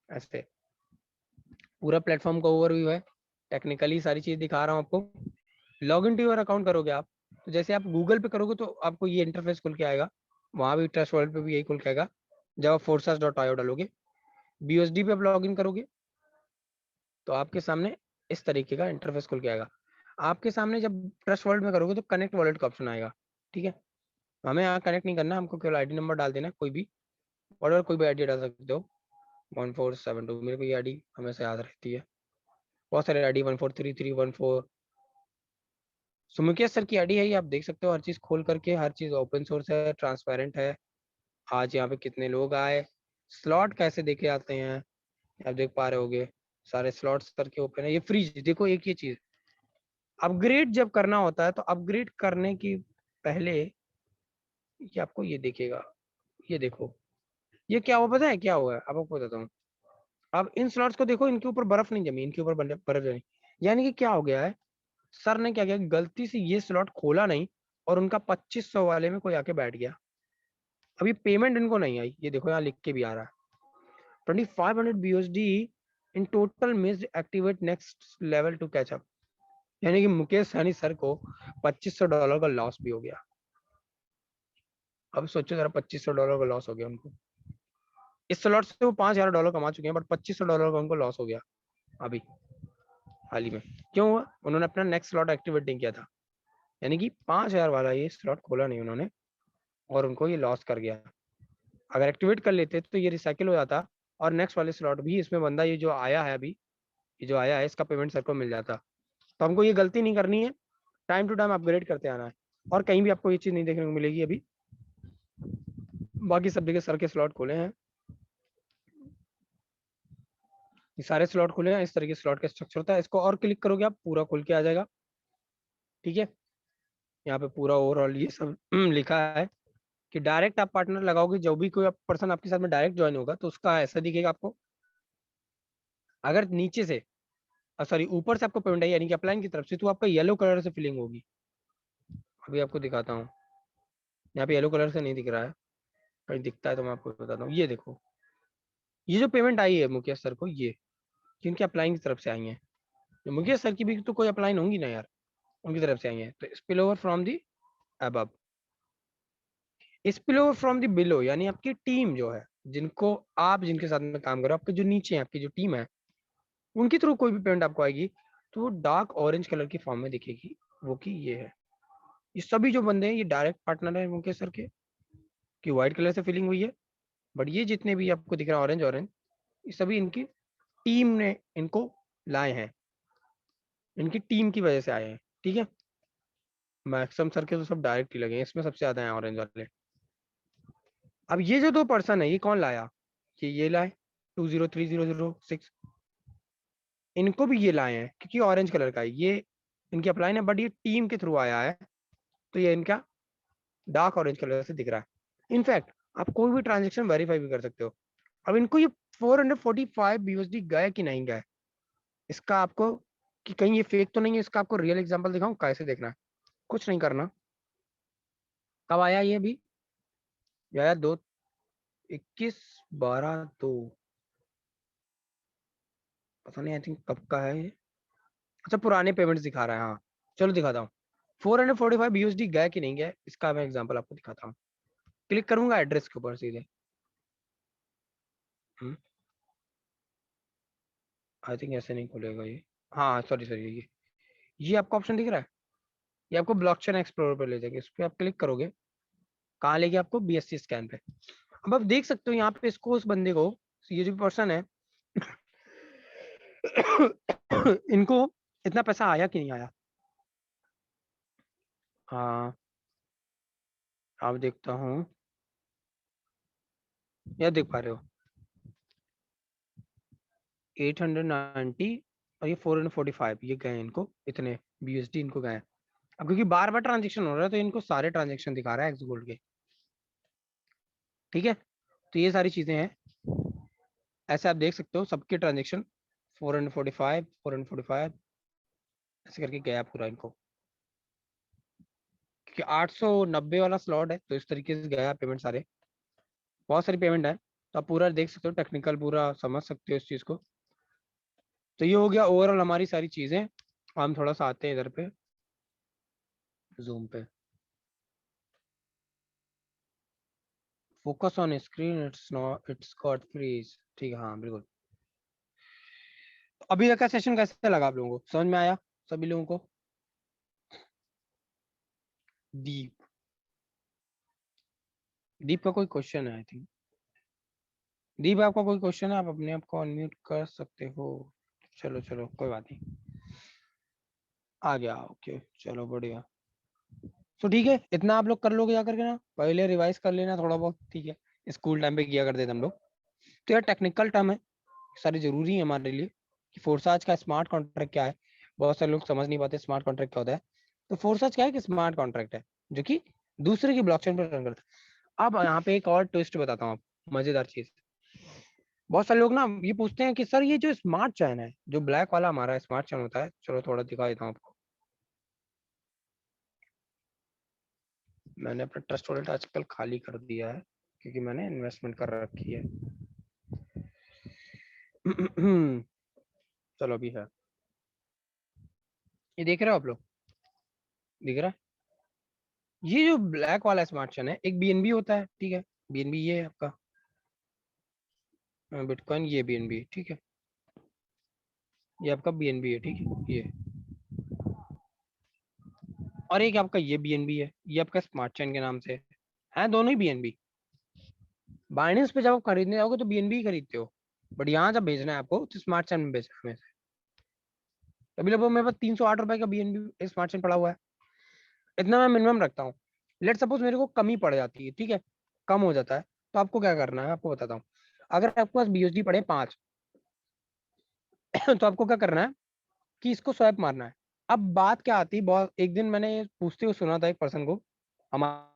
ऐसे पूरा प्लेटफॉर्म का ओवरव्यू है, टेक्निकली सारी चीज दिखा रहा हूँ आपको। Log in to your account करोगे आप, तो जैसे आप गूगल पे करोगे तो आपको ये इंटरफेस खुल के आएगा, वहां भी ट्रस्ट वर्ल्ड पे भी यही खुल के आएगा। जब आप forces.io डालोगे, BUSD पे आप लॉग इन करोगे तो आपके सामने इस तरीके का इंटरफेस खुल के आएगा। आपके सामने जब ट्रस्ट वर्ल्ड में करोगे तो कनेक्ट वॉलेट का ऑप्शन आएगा, ठीक है। हमें यहाँ कनेक्ट नहीं करना, हमको केवल आईडी नंबर डाल देना, कोई भी, और कोई भी आईडी डाल सकते हो। 1472 मेरे को ये आईडी हमेशा याद रहती है, बहुत सारे आईडी 143314। सुमुकेश सर की आईडी है, ये आप देख सकते हो, हर चीज खोल करके, हर चीज ओपन सोर्स है, ट्रांसपेरेंट है। आज यहाँ पे कितने लोग आए, स्लॉट कैसे देखे जाते हैं आप देख पा रहे होगे, सारे स्लॉट्स करके ओपन है। ये फ्रीज देखो, एक ये चीज, अपग्रेड जब करना होता है तो अपग्रेड करने की पहले ये आपको ये दिखेगा, ये देखो, ये क्या हुआ पता है क्या हुआ है? अब आपको बताता हूँ। अब इन स्लॉट्स को देखो, इनके ऊपर बर्फ नहीं जमी, इनके ऊपर बर्फ जमी, यानी कि क्या हो गया है, सर ने क्या किया, गलती से ये स्लॉट खोला नहीं और उनका 2500 वाले में कोई आके बैठ गया। अभी पेमेंट इनको नहीं आई, ये देखो यहाँ लिख के भी आ रहा है 2500 BUSD in total missed, activate next level to catch up. यानी कि मुकेश सैनी सर को $2500 का लॉस भी हो गया। अब सोचो जरा, $2500 का लॉस हो गया उनको। इस स्लॉट से वो $5000 कमा चुके हैं, बट $2500 का उनको लॉस हो गया अभी हाल ही में। क्यों हुआ? उन्होंने अपना नेक्स्ट स्लॉट एक्टिवेट नहीं किया था, यानी कि 5000 वाला ये स्लॉट खोला नहीं उन्होंने, और उनको ये लॉस कर गया। अगर एक्टिवेट कर लेते तो ये रिसाइकिल हो जाता, और नेक्स्ट वाले स्लॉट भी इसमें बंदा, ये जो आया है अभी, ये जो आया है इसका पेमेंट सर को मिल जाता। तो हमको ये गलती नहीं करनी है, टाइम टू टाइम अपग्रेड करते आना है, और कहीं भी आपको ये चीज नहीं देखने को मिलेगी अभी। बाकी सब जगह सर के स्लॉट खुले हैं, ये सारे स्लॉट खुले हैं। इस तरह के स्लॉट का स्ट्रक्चर होता है। इसको और क्लिक करोगे आप, पूरा खुल के आ जाएगा। ठीक है, यहाँ पे पूरा ओवरऑल ये सब लिखा है कि डायरेक्ट आप पार्टनर लगाओगे, जो भी कोई पर्सन आपके साथ में डायरेक्ट ज्वाइन होगा तो उसका ऐसा दिखेगा आपको। अगर नीचे से सॉरी ऊपर से आपको पेमेंट आई यानी कि अपलाइन की तरफ से, तो आपका येलो कलर से फिलिंग होगी। अभी आपको दिखाता हूँ, यहाँ पे येलो कलर से नहीं दिख रहा है, कहीं दिखता है तो मैं आपको बताता हूँ। ये देखो, ये जो पेमेंट आई है मुकेश सर को, ये जिनकी अपलाइन की तरफ से आई है, मुकेश सर की भी तो कोई अपलाइन होंगी ना यार, उनकी तरफ से आई है। तो spill over from the above, spill over from the below, यानी आपकी टीम जो है, जिनको आप जिनके साथ में काम करो, आपके जो नीचे है, आपकी जो टीम है, उनके थ्रू कोई भी पेमेंट आपको आएगी तो वो डार्क ऑरेंज कलर की फॉर्म में दिखेगी, वो कि ये है। ये सभी जो बंदे हैं ये डायरेक्ट पार्टनर है मुकेश सर के, कि व्हाइट कलर से फिलिंग हुई है। बट ये जितने भी आपको दिख रहा है ऑरेंज ऑरेंज, ये सभी इनकी टीम ने इनको लाए हैं, इनकी टीम की वजह से आए हैं। ठीक है, मैक्सिमम सर के तो सब डायरेक्ट ही लगे हैं, इसमें सबसे ज्यादा है ऑरेंज वाले। अब ये जो दो पर्सन है, ये कौन लाया, ये लाए 203006, इनको भी ये लाए हैं क्योंकि ऑरेंज कलर का है, ये इनकी अपलाइन है, बट ये टीम के थ्रू आया है तो ये इनका डार्क ऑरेंज कलर से दिख रहा है। इनफैक्ट आप कोई भी ट्रांजेक्शन वेरीफाई भी कर सकते हो। अब इनको ये 445 BUSD गए कि नहीं गए, इसका आपको कि कहीं ये फेक तो नहीं है, इसका आपको रियल एग्जांपल दिखाऊं कैसे देखना है। कुछ नहीं करना, कब आया ये भी, ये आया 2/21/12/2, पता नहीं आई थिंक कब का है ये। अच्छा पुराने पेमेंट्स दिखा रहा है, हाँ चलो दिखाता हूँ। 445 BUSD गया कि नहीं गया, इसका मैं एग्जांपल आपको दिखाता हूँ। क्लिक करूंगा एड्रेस के ऊपर सीधे, आई थिंक ऐसे नहीं खुलेगा ये, हाँ सॉरी सॉरी, ये आपको ऑप्शन दिख रहा है, ये आपको ब्लॉकचेन एक्सप्लोरर पे ले जाएगा। इस पे आप क्लिक करोगे, कहाँ लेके आपको, BSC स्कैन पे। अब आप देख सकते हो यहाँ पे इसको, उस बंदे को, ये जो पर्सन है इनको इतना पैसा आया कि नहीं आया। हाँ आप देखता हूँ, यह देख पा रहे हो 890 और ये 445, ये गए इनको इतने BUSD इनको गए। अब क्योंकि बार बार ट्रांजेक्शन हो रहा है तो इनको सारे ट्रांजेक्शन दिखा रहा है एक्स गोल्ड के। ठीक है, तो ये सारी चीजें हैं, ऐसे आप देख सकते हो सबके ट्रांजेक्शन 445 ऐसे करके गया पूरा इनको, क्योंकि 890 वाला स्लॉट है तो इस तरीके से गया पेमेंट सारे, बहुत सारी पेमेंट है। तो आप पूरा देख सकते हो, टेक्निकल पूरा समझ सकते हो इस चीज को। तो ये हो गया ओवरऑल हमारी सारी चीजें। हम थोड़ा सा आते हैं इधर पे जूम पे, focus on screen, it's not, it's got freeze. ठीक है, हाँ बिल्कुल। अभी तक का सेशन कैसे लगा आप लोगों को, समझ में आया सभी लोगों को? दीप, दीप का कोई क्वेश्चन है आई थिंक, दीप आपका कोई क्वेश्चन है, आप अपने आप को अनम्यूट कर सकते हो। चलो चलो कोई बात नहीं, आ गया, ओके चलो बढ़िया। तो ठीक है, इतना आप लोग कर लोगे जा करके ना, पहले रिवाइज कर लेना थोड़ा बहुत, ठीक है, स्कूल टाइम पे किया करते थे हम लोग। तो यार टेक्निकल टर्म है, सारी जरूरी है हमारे लिए कि फोर्साज का स्मार्ट कॉन्ट्रैक्ट क्या है। बहुत सारे लोग समझ नहीं पाते स्मार्ट कॉन्ट्रैक्ट क्या होता है। तो फोर्साज क्या है कि स्मार्ट कॉन्ट्रैक्ट है जो कि दूसरे की ब्लॉकचेन पर रन करता है। अब यहाँ पे एक और ट्विस्ट बताता हूँ आपको, मजेदार चीज। बहुत सारे लोग ना ये पूछते हैं कि सर ये जो स्मार्ट चैन है, जो ब्लैक वाला हमारा स्मार्ट चैन होता है, चलो थोड़ा दिखा देता हूँ आपको। मैंने अपना ट्रस्ट वॉलेट आजकल खाली कर दिया है क्योंकि मैंने इन्वेस्टमेंट कर रखी है। चलो अभी है, ये देख रहे हो आप लोग, दिख रहा है? ये जो ब्लैक वाला स्मार्ट चेन है, एक BNB होता है, ठीक है, BNB ये है आपका बिटकॉइन, ये BNB, ठीक है, ये आपका BNB है, ठीक है ये, और एक आपका ये BNB है, ये आपका स्मार्ट चेन के नाम से है दोनों ही BNB। बाइनेंस पे जब आप खरीदने जाओगे तो BNB ही खरीदते हो, बट यहाँ जब भेजना है आपको तो स्मार्ट चेन में भेजना है। अभी लगभग मेरे पास 308 रुपए का BNB स्मार्ट चेन पड़ा हुआ है, इतना मैं मिनिमम रखता हूँ। लेट सपोज मेरे को कमी पड़ जाती है, ठीक है, कम हो जाता है, तो आपको क्या करना है, आपको बताता हूँ। अगर आपके पास बीएसडी पड़े 5 तो आपको क्या करना है कि इसको स्वैप मारना है। अब बात क्या आती है, बहुत एक दिन मैंने पूछते हुए सुना था एक पर्सन को, हमारी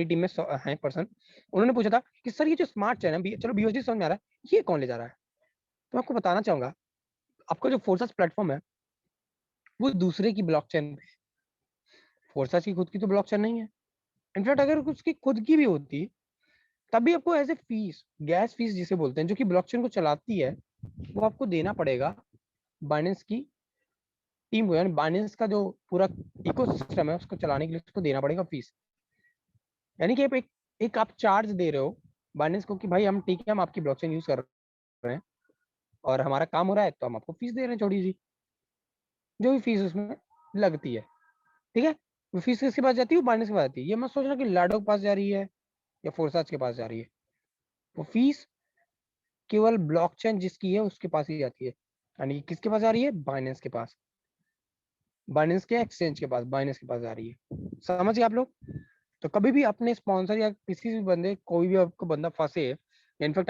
टीम में है एक पर्सन, उन्होंने पूछा था कि सर ये जो स्मार्ट चेन है, चलो बीएसडी समझ में आ रहा है, ये कौन ले जा रहा है। तो मैं आपको बताना चाहूंगा, आपका जो फोर्सेस प्लेटफॉर्म है वो दूसरे की ब्लॉकचेन पे, फोर्सेस की खुद की तो ब्लॉकचेन नहीं है। इनफैक्ट अगर उसकी खुद की भी होती तभी आपको as a fees, gas fees जिसे बोलते हैं, जो कि ब्लॉकचेन को चलाती है, वो आपको देना पड़ेगा बाइनेंस की टीम को, यानी बाइनेंस का जो पूरा इकोसिस्टम है उसको चलाने के लिए उसको देना पड़ेगा फीस। यानी कि आप एक आप चार्ज दे रहे हो बाइनेंस को कि भाई हम ठीक है, हम आपकी ब्लॉकचेन यूज कर रहे हैं और हमारा काम हो रहा है, तो हम आपको फीस दे रहे हैं छोटी सी, जो भी फीस उसमें लगती है, ठीक है। वो फीस किसके पास जाती है, वो बाइनेंस के पास जाती है। ये मत सोचना कि लाडो के पास जा रही है या फोर्साज के पास जा रही है। वो फीस केवल ब्लॉकचेन जिसकी है उसके पास ही जाती है। यानी किसके पास आ रही है, बाइनेंस के पास, बाइनेंस के एक्सचेंज के पास, बाइनेंस के पास आ रही है। समझ गए आप लोग। तो कभी भी अपने स्पॉन्सर या किसी भी बंदे, कोई भी आपको बंदा फंसे, इनफैक्ट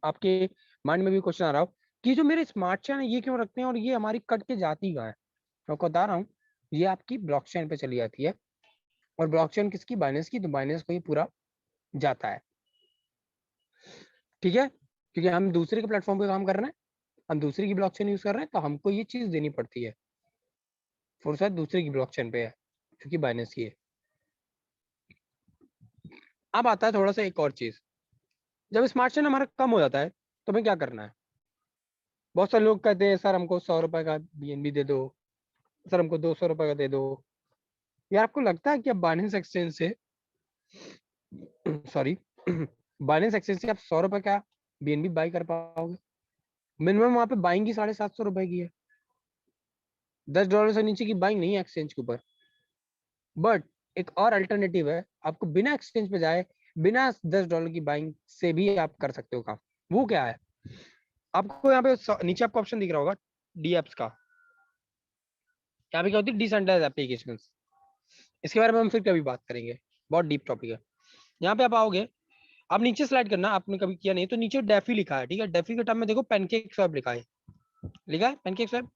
आपके माइंड में भी क्वेश्चन आ रहा हो कि जो मेरे स्मार्ट चेन है ये क्यों रखते हैं और ये हमारी कट के जाती कहाँ है, मैं आपको बता रहा हूँ, ये आपकी ब्लॉकचेन पे चली जाती है। और ब्लॉकचेन किसकी, बाइनेंस की, तो बाइनेंस को ही पूरा जाता है, ठीक है। क्योंकि हम दूसरे के प्लेटफॉर्म पे काम कर रहे हैं, हम दूसरे की ब्लॉकचेन यूज कर रहे हैं, तो हमको ये चीज देनी पड़ती है। फुर्सत दूसरे की ब्लॉकचेन पे है क्योंकि बाइनेंस की है। अब आता है थोड़ा सा एक और चीज, जब स्मार्ट चेन हमारा कम हो जाता है तो हमें क्या करना है। बहुत सारे लोग कहते हैं सर हमको 100 रुपए का बीएनबी दे दो, सर हमको 200 रुपए का दे दो। यार आपको लगता है कि अब बाइनेंस एक्सचेंज से सॉरी बाइनेंस एक्सचेंज से आप 100 रुपए का बीएनबी बाई कर पाओगे? मिनिमम वहां पे बाइंग की 750 रुपए की है, $10 से नीचे की बाइंग नहीं है एक्सचेंज के ऊपर। बट एक और अल्टरनेटिव है, आपको बिना एक्सचेंज पे जाए, बिना $10 की बाइंग से भी आप कर सकते हो काम। वो क्या है, आपको यहाँ पे नीचे आपको ऑप्शन दिख रहा होगा डीएप्स का। यहाँ पे क्या होती है, डिसेंट्रलाइज्ड एप्लीकेशन। इसके बारे में हम फिर कभी बात करेंगे, बहुत डीप टॉपिक है। यहाँ पे आप आओगे, आप नीचे स्लाइड करना, आपने कभी किया नहीं तो नीचे डेफी लिखा है, ठीक है। डेफी के टर्म में देखो पैनकेक स्वैप लिखा है, पैनकेक स्वैप।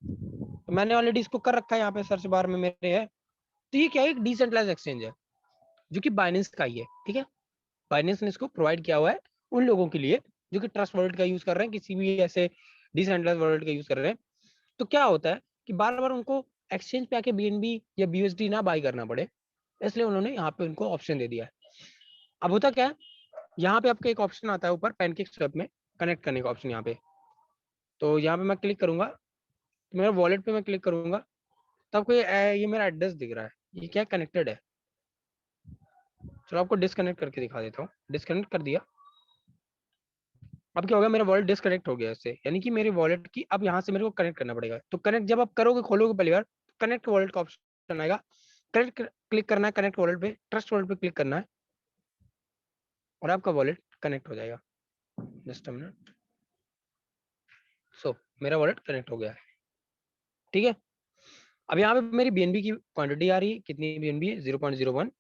तो मैंने ऑलरेडी इसको कर रखा है यहाँ पे सर्च बार में मेरे है। तो ये क्या है, एक डिसेंट्रलाइज्ड एक्सचेंज है जो कि बाइनेंस का ही है, ठीक है। बाइनेंस ने इसको प्रोवाइड किया हुआ है उन लोगों के लिए जो कि ट्रस्ट वॉलेट का यूज कर रहे हैं, किसी भी ऐसे डिसेंट्रलाइज्ड वॉलेट का यूज कर रहे हैं। तो क्या होता है कि बार बार उनको एक्सचेंज पे आके बीएनबी या बीएसडी ना बाई करना पड़े, इसलिए उन्होंने यहाँ पे उनको ऑप्शन दे दिया है। अब होता क्या है, यहाँ पे आपका एक ऑप्शन आता है ऊपर पैनकेक स्वैप में कनेक्ट करने का ऑप्शन यहाँ पे। तो यहाँ पे मैं क्लिक करूंगा, तो मेरा वॉलेट पे मैं क्लिक करूंगा, तो आपको ये मेरा एड्रेस दिख रहा है, ये क्या कनेक्टेड है। चलो आपको डिस्कनेक्ट करके दिखा देता हूँ। डिस्कनेक्ट कर दिया, अब क्या होगा, मेरा वॉलेट डिस्कनेक्ट हो गया इससे, यानी कि मेरे वॉलेट की अब यहाँ से मेरे को कनेक्ट करना पड़ेगा। तो कनेक्ट जब आप करोगे, खोलोगे पहली बार, कनेक्ट वॉलेट का ऑप्शन आएगा, कनेक्ट क्लिक करना है, कनेक्ट वॉलेट पे, ट्रस्ट वॉलेट पे क्लिक करना है और आपका वॉलेट कनेक्ट हो जाएगा। Just a minute. सो मेरा वॉलेट कनेक्ट हो गया है, ठीक है। अब यहाँ पे मेरी बीएनबी की क्वांटिटी आ रही है, कितनी बीएनबी है, 0.01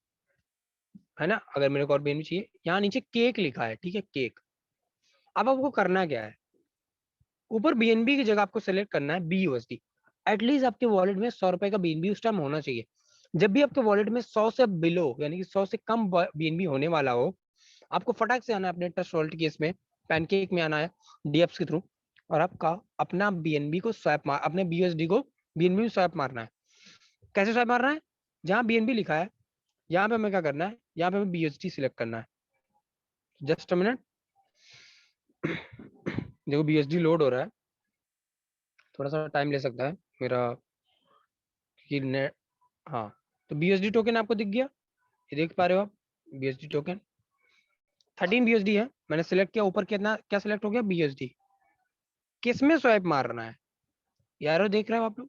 है ना। अगर मेरे को और बीएनबी चाहिए, यहाँ नीचे केक लिखा है, ठीक है, केक। अब आपको करना क्या है, ऊपर बीएनबी की जगह आपको सेलेक्ट करना है BUSD। एटलीस्ट आपके वॉलेट में 100 रुपए का बीएनबी उस टाइम होना चाहिए। जब भी आपके वॉलेट में 100 से बिलो यानी कि 100 से कम बीएनबी होने वाला हो, आपको फटाक से आना है अपने ट्रस्ट वॉलेट के इसमें, पैनकेक में आना है डीएप्स के थ्रू, और आपका अपना बीएनबी को स्वैप मार, अपने BUSD को बीएनबी में स्वैप मारना है। कैसे स्वैप मारना है, जहाँ बीएनबी लिखा है यहाँ पे हमें क्या करना है, यहाँ पे हमें BUSD सिलेक्ट करना है। जस्ट अ मिनट, देखो BUSD लोड हो रहा है, थोड़ा सा टाइम ले सकता है मेरा कि नेट। हाँ, तो BUSD टोकन आपको दिख गया, ये देख पा रहे हो आप, BUSD टोकन 13 BUSD है। मैंने सिलेक्ट किया, ऊपर कितना क्या सिलेक्ट हो गया, BUSD। किसमें स्वैप मारना है यारो, देख रहे हो आप लोग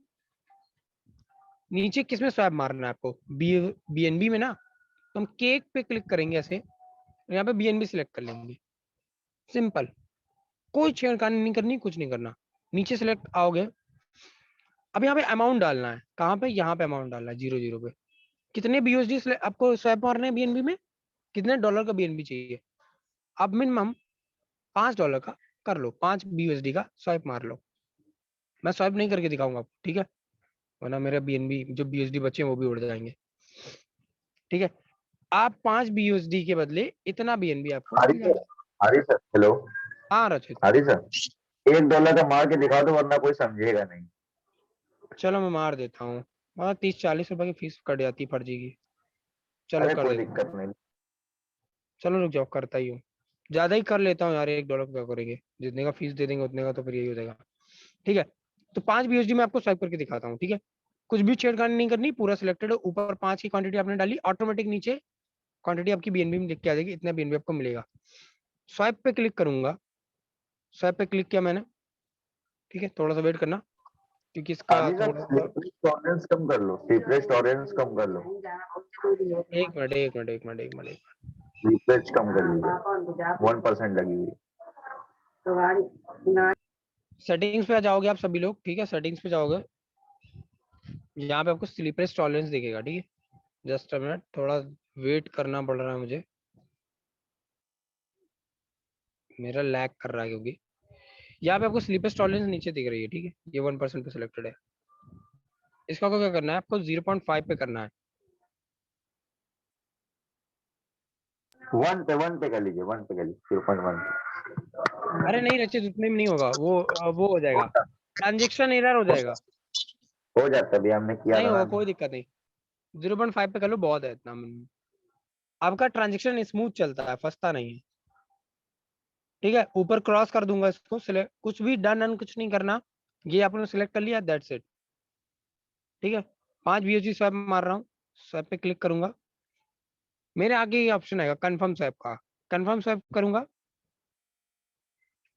नीचे किसमें स्वैप मारना है आपको, BNB में ना। तो हम केक पे क्लिक करेंगे ऐसे, यहाँ पे BNB सिलेक्ट कर लेंगे, सिंपल, कोई छेड़खानी नहीं करनी, कुछ नहीं करना। नीचे सिलेक्ट आओगे, अब यहाँ पे अमाउंट डालना है, कहाँ पे, यहाँ पे अमाउंट डालना है 00 पे। कितने BUSD आपको स्वैप मारने हैं BNB में, कितने डॉलर का बीएनबी चाहिए, आप मिनिमम $5 का कर लो, 5 BUSD का स्वाइप मार लो। मैं स्वाइप नहीं करके दिखाऊंगा आपको, ठीक है, वरना मेरा बीएनबी जो BUSD बचे हैं वो भी उड़ जाएंगे, ठीक है। आप 5 BUSD के बदले इतना बीएनबी आपको हरी मिल सर, जाएगा। हरी सर, हेलो, हाँ रचित, हरी सर, $1 का मार के दिखा दो वरना कोई समझेगा नहीं। चलो मैं मार देता हूँ, 30-40 रुपए की फीस कट जाती फर्जी की, चलो अरे कर कोई देता हूँ, दिक्कत नहीं। चलो रुक जाओ करता ही हूँ, ज्यादा ही कर लेता हूँ यार, $1 क्या करेंगे, जितने का फीस दे देंगे उतने का तो फिर यही हो जाएगा, ठीक है। तो 5 BUSD में आपको स्वाइप करके दिखाता हूँ, ठीक है, कुछ भी छेड़खानी नहीं करनी, पूरा सिलेक्टेड है, ऊपर 5 की क्वांटिटी आपने डाली, ऑटोमेटिक नीचे क्वांटिटी आपकी बीएनबी में लिख के आ जाएगी, इतना बीएनबी आपको मिलेगा। स्वाइप पे क्लिक करूंगा, स्वाइप पे क्लिक किया मैंने, ठीक है, थोड़ा सा वेट करना क्योंकि इसका हरी सर, थोड़ा सा, स्लीपलेस टॉलरेंस कम कर लो, स्लीपलेस टॉलरेंस कम कर लो, एक मिनट एक मिनट एक मिनट एक मिनट स्लीपलेस कम कर लीजिए, 1% लगी हुई। सेटिंग्स पे आ जाओगे आप सभी लोग, ठीक है, सेटिंग्स पे जाओगे, यहाँ पे आपको स्लीपलेस टॉलरेंस दिखेगा, ठीक है, जस्ट अ मिनट, थोड़ा वेट करना पड़ रहा है मुझे, मेरा लैग कर रहा है क्योंकि यहाँ पे आपको स्लीपलेस टॉलरेंस नीचे दिख रही है, ठीक है, ये 1% पे सिलेक्टेड है, इसका आपको क्या करना है, आपको 0.5 पे करना है, 1 पे कर लीजिए, 1 पे कर लीजिए, 0.1। अरे नहीं रचित उतने में नहीं होगा, वो हो जाएगा, ट्रांजेक्शन एरर हो जाएगा, हो जाता भी, हमने किया नहीं था होगा ना। कोई दिक्कत नहीं, 0.5 पे कर लो, बहुत है इतना minimum। आपका ट्रांजेक्शन स्मूथ चलता है, फंसता नहीं है, ठीक है, ऊपर क्रॉस कर दूंगा इसको, सिलेक्ट कुछ भी डन कुछ नहीं करना, ये आपने सिलेक्ट कर लिया, दैट्स इट, ठीक है। 5 BUSD स्वैप मार रहा हूँ, स्वैप पे क्लिक करूंगा, मेरे आगे ये ऑप्शन आएगा कंफर्म स्वैप का, कंफर्म स्वैप करूंगा,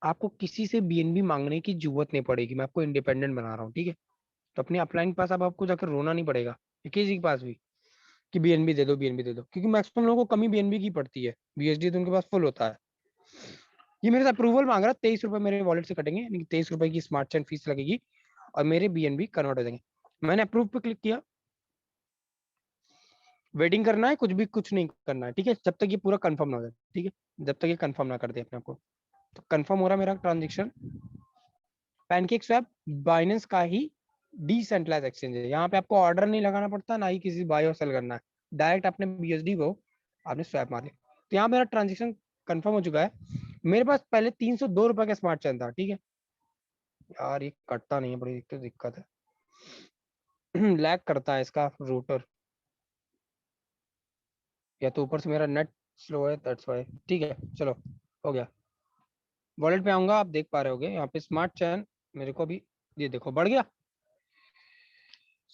आपको किसी से बीएनबी मांगने की जरूरत नहीं पड़ेगी, मैं आपको इंडिपेंडेंट बना रहा हूँ, ठीक है, तो अपने अपलाइन के पास अब आपको जाकर रोना नहीं पड़ेगा, किसी के पास भी कि बीएनबी दे दो, बीएनबी दे दो, क्योंकि मैक्सिमम लोगों को कमी बीएनबी की पड़ती है, BUSD तो उनके पास फुल होता है। ये मेरे से अप्रूवल मांग रहा है, 23 रुपए मेरे वॉलेट से कटेंगे, यानी 23 रुपए की स्मार्ट चेन फीस लगेगी और मेरे बीएनबी कन्वर्ट हो जाएंगे। मैंने अप्रूव पे क्लिक किया, वेटिंग करना है, कुछ नहीं करना है, ठीक है, जब तक ये पूरा कंफर्म ना हो जाए, ठीक है, जब तक ये कंफर्म ना कर दे अपने आपको। तो कंफर्म हो रहा है मेरा ट्रांजेक्शन, पैनकेक स्वैप बाइनेंस का ही डिसेंट्रलाइज एक्सचेंज है, यहाँ पे आपको ऑर्डर नहीं लगाना पड़ता, ना ही किसी बाय और सेल करना है, डायरेक्ट अपने BUSD को आपने स्वैप मार दिया। तो यहाँ मेरा ट्रांजेक्शन कंफर्म हो चुका है, मेरे पास पहले 302 रुपए का स्मार्ट चेन था, ठीक है, यार ये कटता नहीं है, बड़ी तो दिक्कत है लैग करता है इसका रूटर, या तो ऊपर से मेरा नेट स्लो है, दैट्स व्हाई, ठीक है, चलो हो गया। वॉलेट पे आऊंगा, आप देख पा रहे होगे यहाँ पे स्मार्ट चैन मेरे को भी, ये देखो बढ़ गया,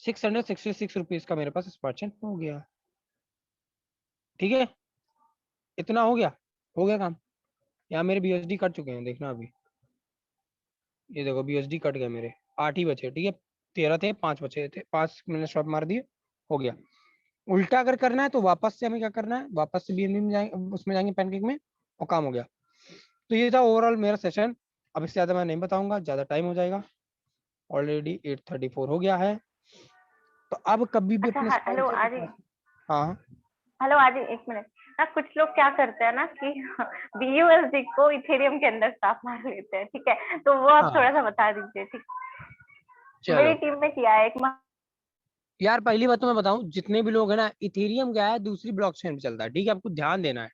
666 रुपीज का मेरे पास स्मार्ट चैन हो गया, ठीक है, इतना हो गया काम। यहाँ मेरे BUSD कट चुके हैं, देखना अभी, ये देखो BUSD कट गए मेरे, 8 ही बचे, ठीक है, 13 थे, 5 बचे थे, 5 मैंने शॉप मार दिए, हो गया। उल्टा अगर करना है तो वापस से हमें क्या करना है, वापस से BNB में जाएंगे, उसमें जाएंगे पैनकेक में, और काम हो गया। तो ये था ओवरऑल मेरा सेशन, अब इससे ज्यादा मैं नहीं बताऊंगा, ज्यादा टाइम हो जाएगा, ऑलरेडी 8:34 हो गया है। तो अब कभी भी अच्छा अपने हेलो स्पॉन्सर के आदि, पास, हाँ हेलो आदि, एक मिनट ना, कुछ लोग क्या करते हैं ना कि BUSD को इथेरियम के अंदर साफ मार लेते हैं, ठीक है, तो वो आप हाँ, थोड़ा सा बता दीजिए, ठीक। मेरी चलो टीम में किया है एक यार, पहली बात तो मैं बताऊं, जितने भी लोग हैं ना, इथेरियम क्या है, दूसरी ब्लॉकचेन पे चलता है, ठीक है, आपको ध्यान देना है,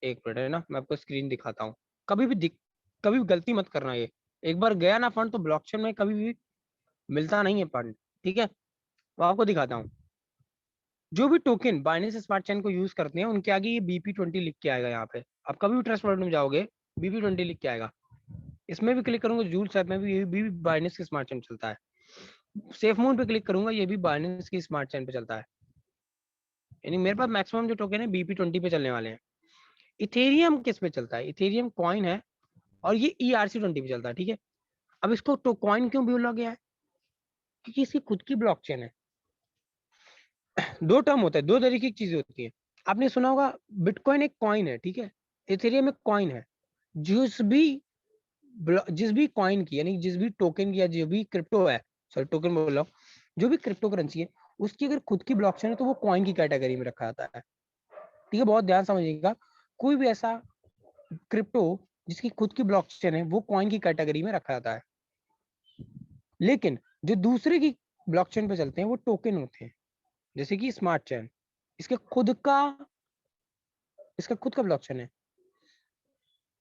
एक मिनट है ना, मैं आपको स्क्रीन दिखाता हूँ, कभी भी गलती मत करना, ये एक बार गया ना फंड तो ब्लॉकचेन में कभी भी मिलता नहीं है फंड, ठीक है, वो आपको दिखाता हूँ। जो भी टोकन बाइनेंस स्मार्ट चेन को यूज करते हैं उनके आगे ये BP20 लिख के आएगा, यहाँ पे आप कभी भी ट्रस्ट वॉलेट में जाओगे BP20 लिख के आएगा, इसमें भी क्लिक करूंगा, जूल्स ऐप में भी ये भी बाइनेंस की स्मार्ट चेन चलता है, सेफ मून पे क्लिक करूंगा, ये भी बाइनेंस की स्मार्ट चेन पे चलता है, यानी मेरे पास मैक्सिमम जो टोकन है BP20 पे चलने वाले हैं। इथेरियम किस पे चलता है, इथेरियम कॉइन है और ये ERC20 पे चलता है, ठीक है। अब इसको तो कॉइन क्यों बोला गया है, क्योंकि इसकी खुद की ब्लॉकचेन है। दो टर्म होता है, दो तरीके की चीजें होती है, आपने सुना होगा बिटकॉइन एक कॉइन है, ठीक है, इथेरियम एक कॉइन है, जिस भी कॉइन की, यानी जिस भी टोकन की, या जो भी क्रिप्टो है, सॉरी टोकन बोल रहा हूँ, जो भी क्रिप्टो करेंसी है उसकी अगर खुद की ब्लॉकचेन है तो वो कॉइन की कैटेगरी में रखा जाता है। ठीक है, बहुत ध्यान समझिएगा। कोई भी ऐसा क्रिप्टो जिसकी खुद की ब्लॉकचेन है वो कॉइन की कैटेगरी में रखा जाता है, लेकिन जो दूसरे की ब्लॉकचेन पे चलते हैं वो टोकन होते हैं, जैसे कि स्मार्ट चेन, इसका खुद का ब्लॉकचेन है,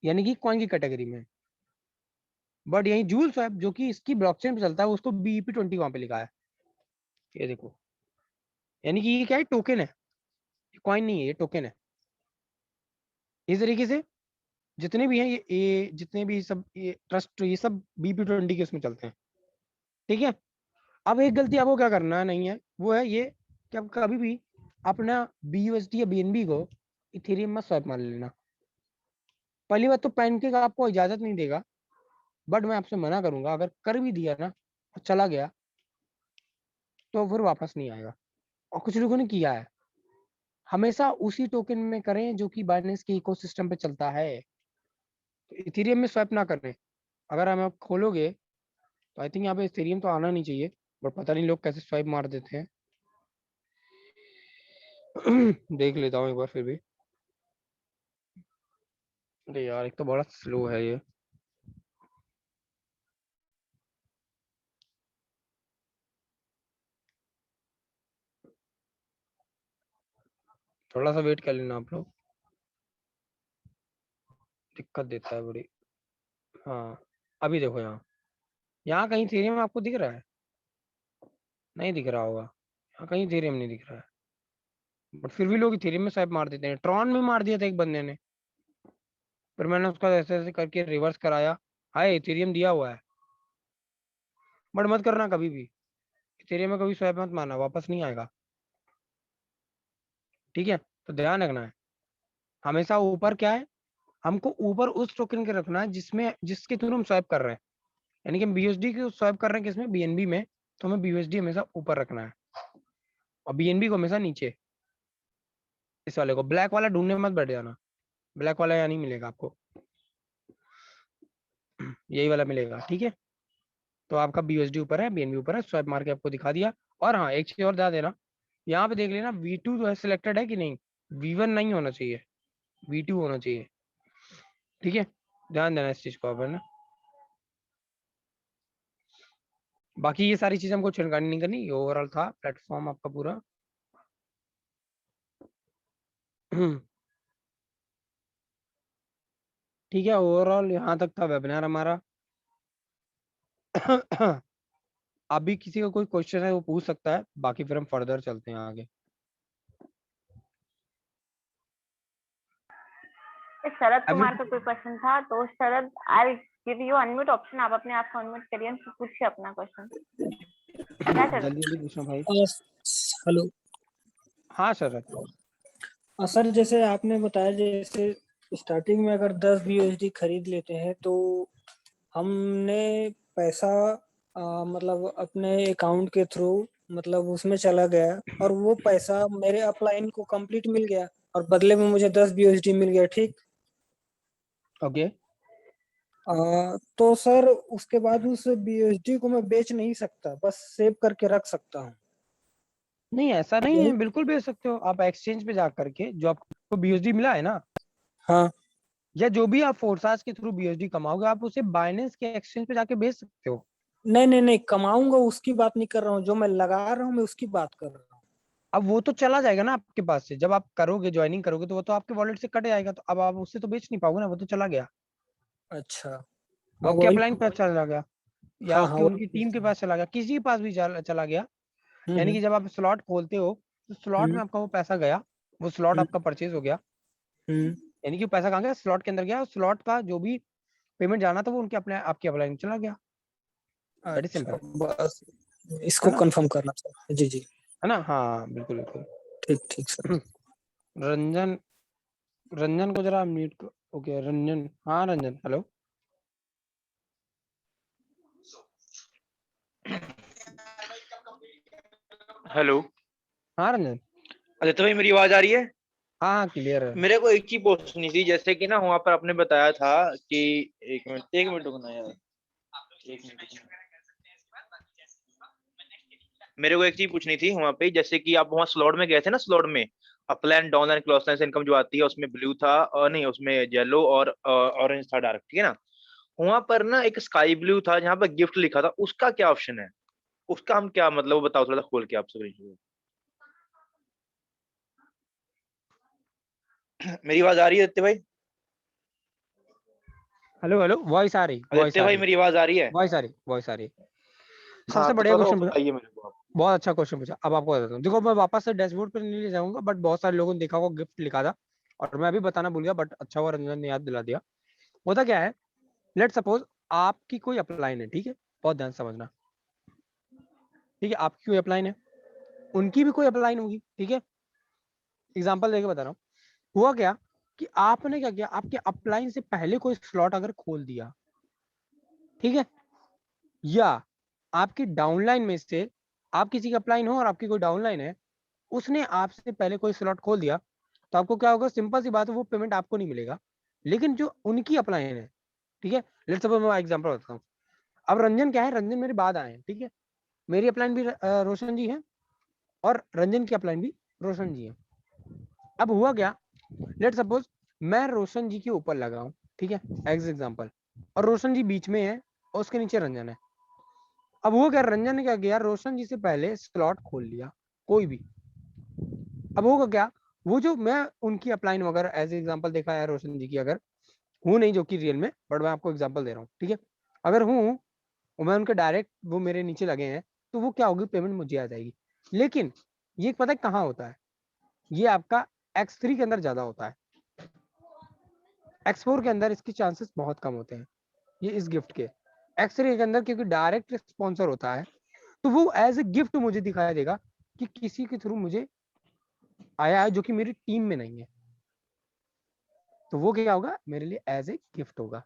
यानी कि कॉइन की कैटेगरी में। बट यही जूल स्वैप जो कि इसकी ब्लॉकचेन पे चलता है उसको BEP20 वहां पे लिखा है, ये देखो, यानी कि ये क्या है, टोकन है, कॉइन नहीं है, ये टोकन है। इस तरीके से जितने भी हैं ये जितने भी सब ये ट्रस्ट ये सब BEP20 के उसमें चलते हैं, ठीक है। अब एक गलती आपको क्या करना नहीं है, वो है ये कि आप कभी भी अपना BUSD या BNB को इथेरियम में स्वैप मार लेना। पहली बात तो पैनकेक आपको इजाजत नहीं देगा, बट मैं आपसे मना करूंगा, अगर कर भी दिया ना और चला गया तो फिर वापस नहीं आएगा। और कुछ लोगों ने किया है, हमेशा उसी टोकन में करें जो कि बाइनेंस के इकोसिस्टम पे चलता है, तो इथेरियम में स्वैप ना करें। अगर हम आप खोलोगे तो आई थिंक यहाँ पे इथेरियम तो आना नहीं चाहिए, बट पता नहीं लोग कैसे स्वाइप मार देते हैं। देख लेता हूँ एक बार फिर भी। अरे यार एक तो बड़ा स्लो है ये। थोड़ा सा वेट कर लेना आप लोग, दिक्कत देता है बड़ी। हाँ अभी देखो, यहाँ कहीं इथेरियम आपको दिख रहा है? नहीं दिख रहा होगा, यहाँ कहीं इथेरियम नहीं दिख रहा है, बट फिर भी लोग इथेरियम में स्वाइप मार देते हैं। ट्रॉन में मार दिया था एक बंदे ने, फिर मैंने उसका ऐसे ऐसे करके रिवर्स कराया, हाय इथेरियम दिया हुआ है। बट मत करना कभी भी, इथेरियम में कभी स्वैप मत मारना, वापस नहीं आएगा, ठीक है। तो ध्यान रखना है, हमेशा ऊपर क्या है, हमको ऊपर उस टोकन के रखना है जिसके थ्रू हम स्वैप कर रहे हैं, यानी कि हम BUSD के स्वैप कर रहे हैं किसमें, BNB में, तो हमें BUSD हमेशा ऊपर रखना है और BNB को हमेशा नीचे। इस वाले को ब्लैक वाला ढूंढने मत बैठ जाना, ब्लैक वाला यहाँ नहीं मिलेगा आपको, यही वाला मिलेगा, ठीक है। तो आपका BUSD ऊपर है, BNB ऊपर है, स्वाइप मार के आपको दिखा दिया। और हाँ एक चीज और ध्यान देना, यहाँ पे देख लेना V2 जो है सिलेक्टेड है कि नहीं, V1 नहीं होना चाहिए, V2 होना चाहिए, ठीक है। ध्यान देना इस चीज को आप, है ना। बाकी ये सारी चीजें हमको छिड़कानी नहीं करनी, ये ओवरऑल था प्लेटफॉर्म आपका पूरा। ठीक है, ओवरऑल यहाँ तक था वेबिनार हमारा। अभी किसी का कोई क्वेश्चन है वो पूछ सकता है, बाकी फिर हम फर्दर चलते हैं आगे। शरद कुमार का कोई क्वेश्चन था, तो Sharad I give you unmute option, आप अपने आप को अनम्यूट करिए, पूछिए अपना क्वेश्चन। क्या शरद? जल्दी जल्दी पूछना भाई। हेलो। हाँ सर। सर जैसे आपने बताया, जैसे स्टार्टिंग में अगर 10 BUSD खरीद लेते हैं तो हमने पैसा मतलब अपने अकाउंट के थ्रू मतलब उसमें चला गया और वो पैसा मेरे अपलाइन को कंप्लीट मिल गया और बदले में मुझे 10 BUSD मिल गया, ठीक। ओके। तो सर उसके बाद उस BUSD को मैं बेच नहीं सकता, बस सेव करके रख सकता हूँ? नहीं ऐसा नहीं है, बिल्कुल बेच सकते हो आप एक्सचेंज पे जा करके, जो आपको BUSD मिला है ना, हाँ, या जो भी आप फोर्सास के थ्रू BUSD कमाओगे आप उसे बाइनेंस के एक्सचेंज पे जाके बेच सकते हो। नहीं कमाऊंगा उसकी बात नहीं कर रहा हूँ, जो मैं लगा रहा हूँ मैं उसकी बात कर रहा हूँ। अब वो तो चला जाएगा ना आपके पास से, जब आप करोगे ज्वाइनिंग करोगे तो वो तो आपके वॉलेट से कट जाएगा, तो अब आप उससे तो बेच नहीं पाओगे ना, वो तो चला गया, अच्छा, वो आपके वही। अपलाइन पास चला गया या हाँ हाँ, आपकी उनकी वही। टीम के पास चला गया, किसी के पास भी चला गया। यानी हम्म कि जब आप स्लॉट खोलते हो तो स्लॉट में हम्म आपका वो पैसा गया, वो स्लॉट हम्म आपका परचेज हो गया, हम्म। यानी कि पैसा कहाँ गया, स्लॉट के अंदर गया, और स्लॉट का जो भी पेमेंट जाना था वो उनके अपने आपके अपलाइन में चला गया, दैट इज अच्छा, सिंपल, बस है इसको ना, कंफर्म करना था। जी जी, है ना। हाँ बिल्कुल बिल्कुल। ठीक ठीक सर। रंजन, रंजन को जरा म्यूट, ओके रंजन, हाँ रंजन हेलो। हेलो। हाँ रंजन। आदित्य भाई, मेरी आवाज आ रही है? हाँ हाँ क्लियर है। मेरे को एक ही पूछनी थी, जैसे कि ना वहां पर आपने बताया था कि एक मिनट रुकना यार, एक मिनट रुकना। मेरे को एक चीज पूछनी थी वहां पे, जैसे कि आप वहाँ स्लॉट में गए थे ना, स्लॉट में upline downline cross line income जो आती है उसमें ब्लू था, और नहीं उसमें येलो और ऑरेंज था डार्क, ठीक है ना। वहां पर ना एक स्काई ब्लू था जहाँ पर गिफ्ट लिखा था, उसका क्या ऑप्शन है, उसका हम क्या मतलब वो बताओ थोड़ा सा खोल के आप सब। मेरी आवाज आ रही है आदित्य भाई? हेलो हेलो, वॉइस आ रही, वॉइस आदित्य आ भाई रही, मेरी आवाज आ रही है? वॉइस आ रही, वॉइस आ रही। हाँ सबसे तो बढ़िया थोड़ा सा क्वेश्चन पूछा, बताइए मेरे को आप। बहुत अच्छा क्वेश्चन पूछा। अब आपको बताता हूँ, देखो मैं वापस से डैशबोर्ड पर नहीं ले जाऊंगा, बट बहुत सारे लोगों ने देखा होगा गिफ्ट लिखा था, और मैं अभी बताना भूल गया, बट अच्छा हुआ रंजन ने याद दिला दिया। होता क्या है, लेट सपोज आपकी कोई अपलाइन है, ठीक है, बहुत ध्यान से समझना, ठीक है, आपकी कोई अपलाइन है, उनकी भी कोई अपलाइन होगी, ठीक है, एग्जाम्पल देके बता रहा हूँ। हुआ क्या कि आपने क्या किया, आपके अपलाइन से पहले कोई स्लॉट अगर खोल दिया, ठीक है, या आपकी डाउनलाइन में से, आप किसी का अपलाइन हो और आपकी कोई डाउनलाइन है, उसने आपसे पहले कोई स्लॉट खोल दिया, तो आपको क्या होगा, सिंपल सी बात है, वो पेमेंट आपको नहीं मिलेगा, लेकिन जो उनकी अपलाइन है, ठीक है, लेट्स सपोज मैं एग्जांपल बताता हूँ। अब रंजन क्या है, रंजन मेरे बाद आए हैं, ठीक है, मेरी अपलाइन भी रोशन जी है, और रंजन की अपलाइन भी रोशन जी है। अब हुआ क्या, लेट सपोज मैं रोशन जी के ऊपर लगा हूँ, ठीक है, एज एग्जाम्पल, और रोशन जी बीच में है और उसके नीचे रंजन है। अब वो क्या, रंजन ने क्या किया, रोशन जी से पहले स्लॉट खोल लिया कोई भी। अब होगा क्या, वो जो मैं उनकी अपलाइन वगैरह एज एग्जांपल देखा है रोशन जी की, अगर हूँ नहीं जो कि रियल में, बट मैं आपको एग्जांपल दे रहा हूँ, ठीक है, अगर हूँ और मैं उनके डायरेक्ट वो मेरे नीचे लगे हैं, तो वो क्या होगी, पेमेंट मुझे आ जाएगी। लेकिन ये पता है कहाँ होता है, ये आपका X3 के अंदर ज्यादा होता है, X4 के अंदर इसके चांसेस बहुत कम होते हैं, ये इस गिफ्ट के। X3 के अंदर क्योंकि डायरेक्ट स्पॉन्सर होता है, तो वो एज ए गिफ्ट मुझे दिखाया देगा कि किसी के थ्रू मुझे आया है जो कि मेरी टीम में नहीं है, तो वो क्या होगा, मेरे लिए एज ए गिफ्ट होगा,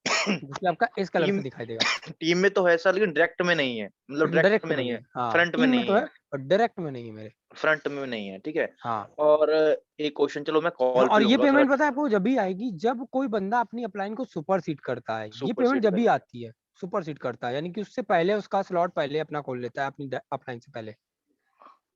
जिसमें आपका इस कलर टीम से दिखाई देगा। टीम में तो है ऐसा, लेकिन डायरेक्ट में नहीं है, मतलब डायरेक्ट डायरेक्ट में में नहीं नहीं है, है, हाँ, फ्रंट में टीम में नहीं तो है है, और डायरेक्ट में नहीं है मेरे। फ्रंट में नहीं है, ठीक है। हाँ और एक क्वेश्चन चलो मैं हाँ, कॉल पे और ये लूंगा थोड़ा, पेमेंट पता है आपको जब भी आएगी, जब कोई बंदा अपनी अपलाइन को सुपर सीड करता है, ये सुपर पेमेंट सीट जब भी कर। आती है, सुपर सीड करता है, यानी कि उससे पहले उसका स्लॉट पहले अपना खोल लेता है अपनी अपलाइन से पहले।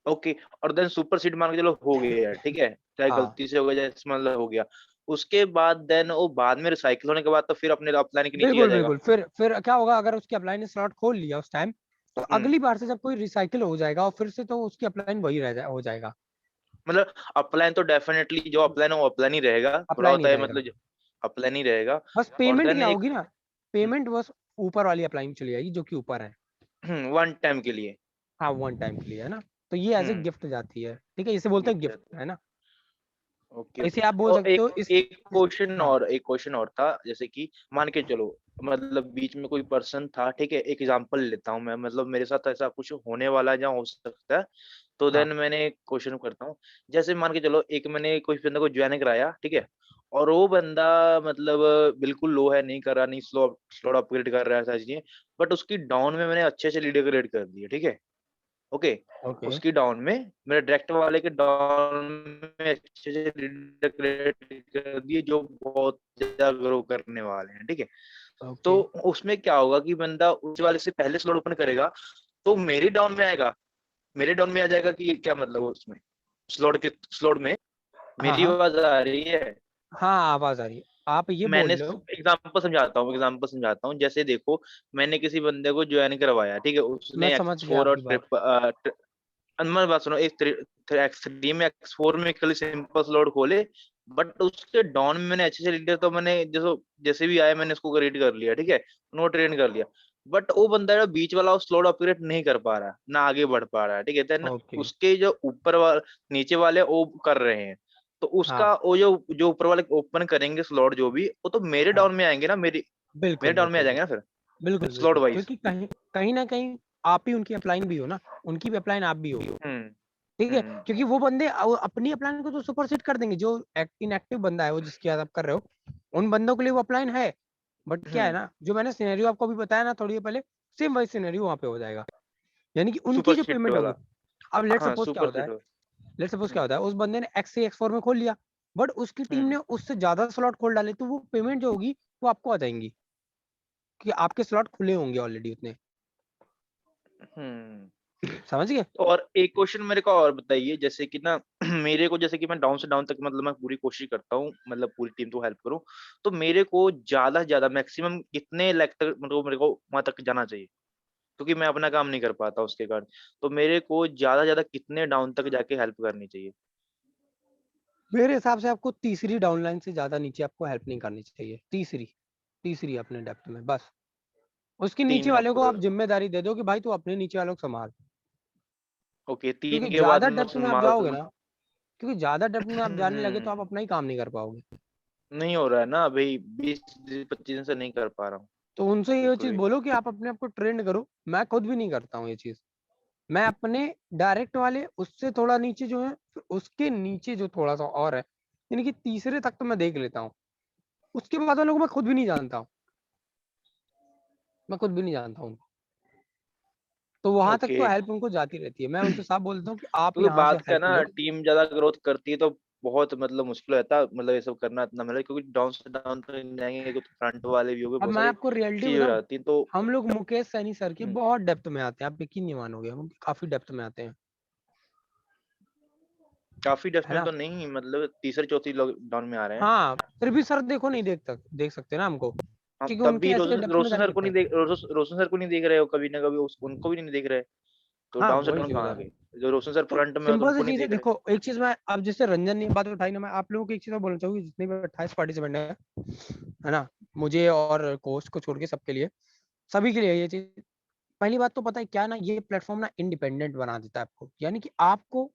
ओके, और देन सुपर सीट मान के चलो हो गया है, ठीक है, चाहे हाँ गलती से हो गया चाहे मतलब हो गया, उसके बाद देन वो बाद में रिसाइकिल होने के बाद तो फिर अपने अपलाइन के नीचे ही आ बिल्कुल जाएगा। बिल्कुल, फिर क्या होगा, अगर उसकी अपलाइन ने स्लॉट खोल लिया उस टाइम, तो हम्म, अगली बार से जब कोई रिसाइकिल हो जाएगा और फिर से, तो उसकी अपलाइन वही हो जाएगा, मतलब अपलाइन तो डेफिनेटली जो अपलाइन है वो अपलाइन ही रहेगा, थोड़ा अपलाइन ही होता है रहेगा। मतलब अपलाइन ही रहेगा। बस और पेमेंट देन क्या एक होगी ना, पेमेंट बस ऊपर वाली अपलाइन चली जाएगी जो कि ऊपर है। वन टाइम के लिए। हाँ, वन टाइम के लिए है ना, तो ये एज ए हम्म, गिफ्ट जाती है, ठीक है, इसे बोलते हैं गिफ्ट गिफ्ट, जाता है। है ना। ओके इसे ओके। आप बोल और सकते हो हाँ एक क्वेश्चन और था, जैसे कि मान के चलो मतलब बीच में कोई पर्सन था, ठीक है, एक एग्जांपल लेता हूँ मैं, मतलब मेरे साथ ऐसा कुछ होने वाला है जहाँ हो सकता है, तो हाँ देन मैंने क्वेश्चन करता हूँ। जैसे मान के चलो एक मैंने कोई बंदा को ज्वाइन कराया, ठीक है, और वो बंदा मतलब बिल्कुल लो है, नहीं कर रहा, नहीं स्लो स्लो अपग्रेड कर रहा है, सारी चीजें, बट उसकी डाउन में मैंने अच्छे से लीडर ग्रेड कर दिया, ठीक है, ओके, ओके उसकी डाउन में मेरे डायरेक्ट वाले के डाउन में अच्छे से लीडर क्रिएट कर दिए जो बहुत ज्यादा ग्रो करने वाले हैं, ठीक है। तो ओके। उसमें क्या होगा कि बंदा उस वाले से पहले स्लॉट ओपन करेगा, तो मेरे डाउन में आएगा, मेरे डाउन में आ जाएगा कि क्या मतलब है उसमें, स्लॉट में हाँ मेरी हाँ आवाज आ रही है। हाँ, आवाज आ रही है, आप ये मैंने बोल लो। एग्जांपल समझाता हूँ, जैसे देखो मैंने किसी बंदे को ज्वाइन करवाया, ठीक है, मैं उसने समझ गया एक्स4 और आपकी बात। अनमन बात सुनो, एक एक्स3 में एक्स4 में खाली सिंपल स्लॉट खोले, बट उसके डाउन में मैंने अच्छे से लीडर, तो मैंने जैसे भी आया मैंने उसको रेड कर लिया, ठीक है, उनको ट्रेन कर लिया, बट वो बंदा जो बीच वाला स्लॉट अपग्रेड नहीं कर पा रहा, ना आगे बढ़ पा रहा है, ठीक है, देन ओके। उसके जो ऊपर वाले नीचे वाले वो कर रहे हैं, तो उसका हाँ वो जो ऊपर वाले ओपन करेंगे स्लॉट जो भी, वो तो मेरे हाँ, डाउन में आएंगे ना, मेरे बिल्कुल डाउन में आ बिल्कुल जाएंगे ना बिल्कुल, फिर बिल्कुल स्लॉट बिल्कुल, वाइज। क्योंकि कहीं कहीं ना कहीं आप ही उनकी अपलाइन भी हो ना, उनकी भी अपलाइन आप भी हो, हम्म ठीक है, हम्म क्योंकि वो बंदे अपनी अपलाइन को तो सुपरसीड कर देंगे, जो इनएक्टिव बंदा है वो जिसकी बात आप कर रहे हो, उन बंदों के लिए वो अपलाइन है, बट क्या है हम्म ना, जो मैंने सिनेरियो आपको अभी बताया ना थोड़ी देर पहले, सेम वही सिनेरियो वहां पे हो जाएगा, यानी कि उनकी सुपर जो सीट पेमेंट होगी। वाला। अब लेट हाँ सपोज क्या सुपर होता सीट है, वाला। लेट सपोज क्या हम्म होता है, उस बंदे ने एक्स से एक्स4 में खोल लिया, बट उसकी टीम हम्म ने उससे ज्यादा स्लॉट खोल डाले, तो वो पेमेंट जो होगी वो आपको आ जाएंगी, कि आपके स्लॉट खुले होंगे ऑलरेडी उतने। हम्म समझ गए? और एक क्वेश्चन मेरे को और बताइए, जैसे कि ना मेरे को, जैसे कि मैं डाउन से डाउन तक मतलब मैं पूरी कोशिश करता हूँ, मतलब पूरी टीम को हेल्प करूँ, तो मेरे को ज़्यादा से ज़्यादा मैक्सिमम कितने लाख तक मतलब मेरे को वहाँ तक जाना चाहिए? क्योंकि मैं अपना काम नहीं कर पाता उसके कारण। तो मेरे को ज़्यादा से ज़्यादा कितने डाउन तक जाके हेल्प करनी चाहिए? मेरे हिसाब से आपको तीसरी डाउनलाइन से ज़्यादा नीचे आपको हेल्प नहीं करनी चाहिए। तीसरी अपने डेप्थ में बस। उसके 3 नीचे वाले को आप नंबर। ज़िम्मेदारी दे दो कि भाई तू अपने नीचे वालों को सँभाल। ओके, 3 क्योंकि के बाद ज़्यादा मैं डेप्थ में आप संभाल जाओगे ना, क्योंकि ज़्यादा डेप्थ में आप जाने लगे तो आप अपना ही काम नहीं कर पाओगे। नहीं हो रहा है ना अभी 20-25 दिन से नहीं कर पा रहा हूँ। तो उनसे ये चीज़ लिटरली। बोलो कि आप अपने आप को ट्रेंड करो। मैं खुद भी नहीं करता हूँ ये चीज़। मैं अपने डायरेक्ट वाले उससे थोड़ा नीचे जो है, फिर उसके नीचे जो थोड़ा-सा और है, यानी कि तीसरे तक तो मैं देख लेता हूँ। उसके बाद वालों को मैं खुद भी नहीं जानता हूँ। मैं खुद भी नहीं जानता हूँ उनको। तो वहाँ तक ओके। तो हेल्प उनको जाती रहती है। मैं उनसे साफ बोलता हूँ कि आप क्योंकि यहाँ से बात क्या है हेल्प ना, लो। टीम ज़्यादा ग्रोथ करती है तो बहुत मतलब मुश्किल रहता है मतलब ये सब करना इतना, मतलब क्योंकि डाउन से डाउन तो नहीं जाएँगे, तो फ्रंट वाले भी हो गए, अब बहुत मैं सारी आपको रियलिटी चीज़ें हो बताऊँ, जाती हैं तो हम लोग मुकेश सैनी सर के हुँ। बहुत डेप्थ में आते हैं। आप यकीन नहीं मानोगे, हम काफ़ी डेप्थ में आते हैं। काफ़ी डेप्थ है में ना? तो नहीं, मतलब तीसरे-चौथी लॉकडाउन में आ रहे हैं। हाँ, फिर भी सर देखो नहीं देख सकते ना हमको, हम क्योंकि तब उनके भी ऐसे रोशन डेप्थ में रोशन जाने सर को लगते नहीं हैं। देख रोशन सर को नहीं देख रहे हो कभी ना कभी, उस उनको भी नहीं देख रहे, तो हाँ, डाउन से वही डाउन चीज़ कहाँ आ बता रहा गए? हूँ। जो रोशन सर तो फ्रंट में हो तो सिंपल सी उनको नहीं चीज़ है, देख रहे। देखो एक चीज़ मैं अब जैसे रंजन ने बात उठाई ना, मैं आप लोगों को एक चीज़ और बोलना चाहूँगी, जितने भी 28 पार्टिसिपेंट हैं, है ना? मुझे और कोच को छोड़ के सबके लिए, सभी के लिए ये चीज़, पहली बात तो पता है क्या ना, ये प्लेटफ़ॉर्म ना इंडिपेंडेंट बना देता है आपको। यानी कि आपको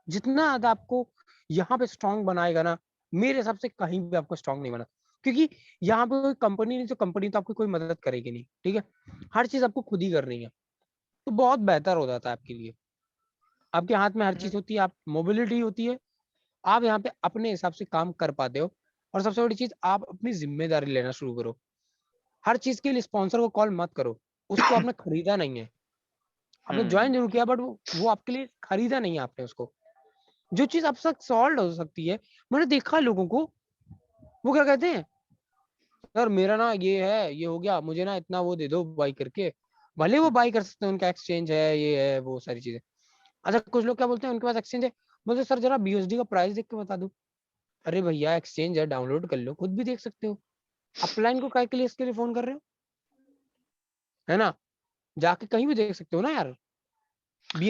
जितना ज़्यादा आपको यहाँ पे स्ट्रॉन्ग बनाएगा ना, मेरे हिसाब से कहीं भी आपको स्ट्रॉन्ग नहीं बना। क्योंकि यहाँ पे कोई कंपनी नहीं, तो कंपनी तो आपकी कोई मदद करेगी नहीं, ठीक है? हर चीज़ आपको खुद ही करनी है, तो बहुत बेहतर हो जाता है आपके लिए। आपके हाथ में हर चीज़ होती है, आप मोबिलिटी होती है, आप यहाँ पे अपने हिसाब से काम कर पाते हो, और सबसे बड़ी चीज़, आप अपनी ज़िम्मेदारी लेना शुरू करो। हर चीज़ के लिए स्पॉन्सर को कॉल मत करो, उसको आपने खरीदा नहीं है। आपने हुँ। जॉइन ज़रूर किया, बट वो आपके लिए खरीदा नहीं है आपने उसको। जो चीज़ अब तक सॉल्व्ड हो सकती है, मैंने देखा है लोगों को, वो क्या कहते हैं, सर मेरा ना ये है, ये हो गया, मुझे ना इतना वो दे दो बाय करके। भले वो बाय कर सकते हैं, उनका एक्सचेंज है, ये है, वो सारी चीज़ें। अच्छा, कुछ लोग क्या बोलते हैं, उनके पास एक्सचेंज है, बोलते सर ज़रा बीयूएसडी का प्राइस देख के बता दो। अरे भैया, एक्सचेंज है, डाउनलोड कर लो, खुद भी देख सकते हो। अपलाइन को काहे के लिए इसके लिए फ़ोन कर रहे हो? है ना? जाके कहीं भी देख सकते हो ना यार।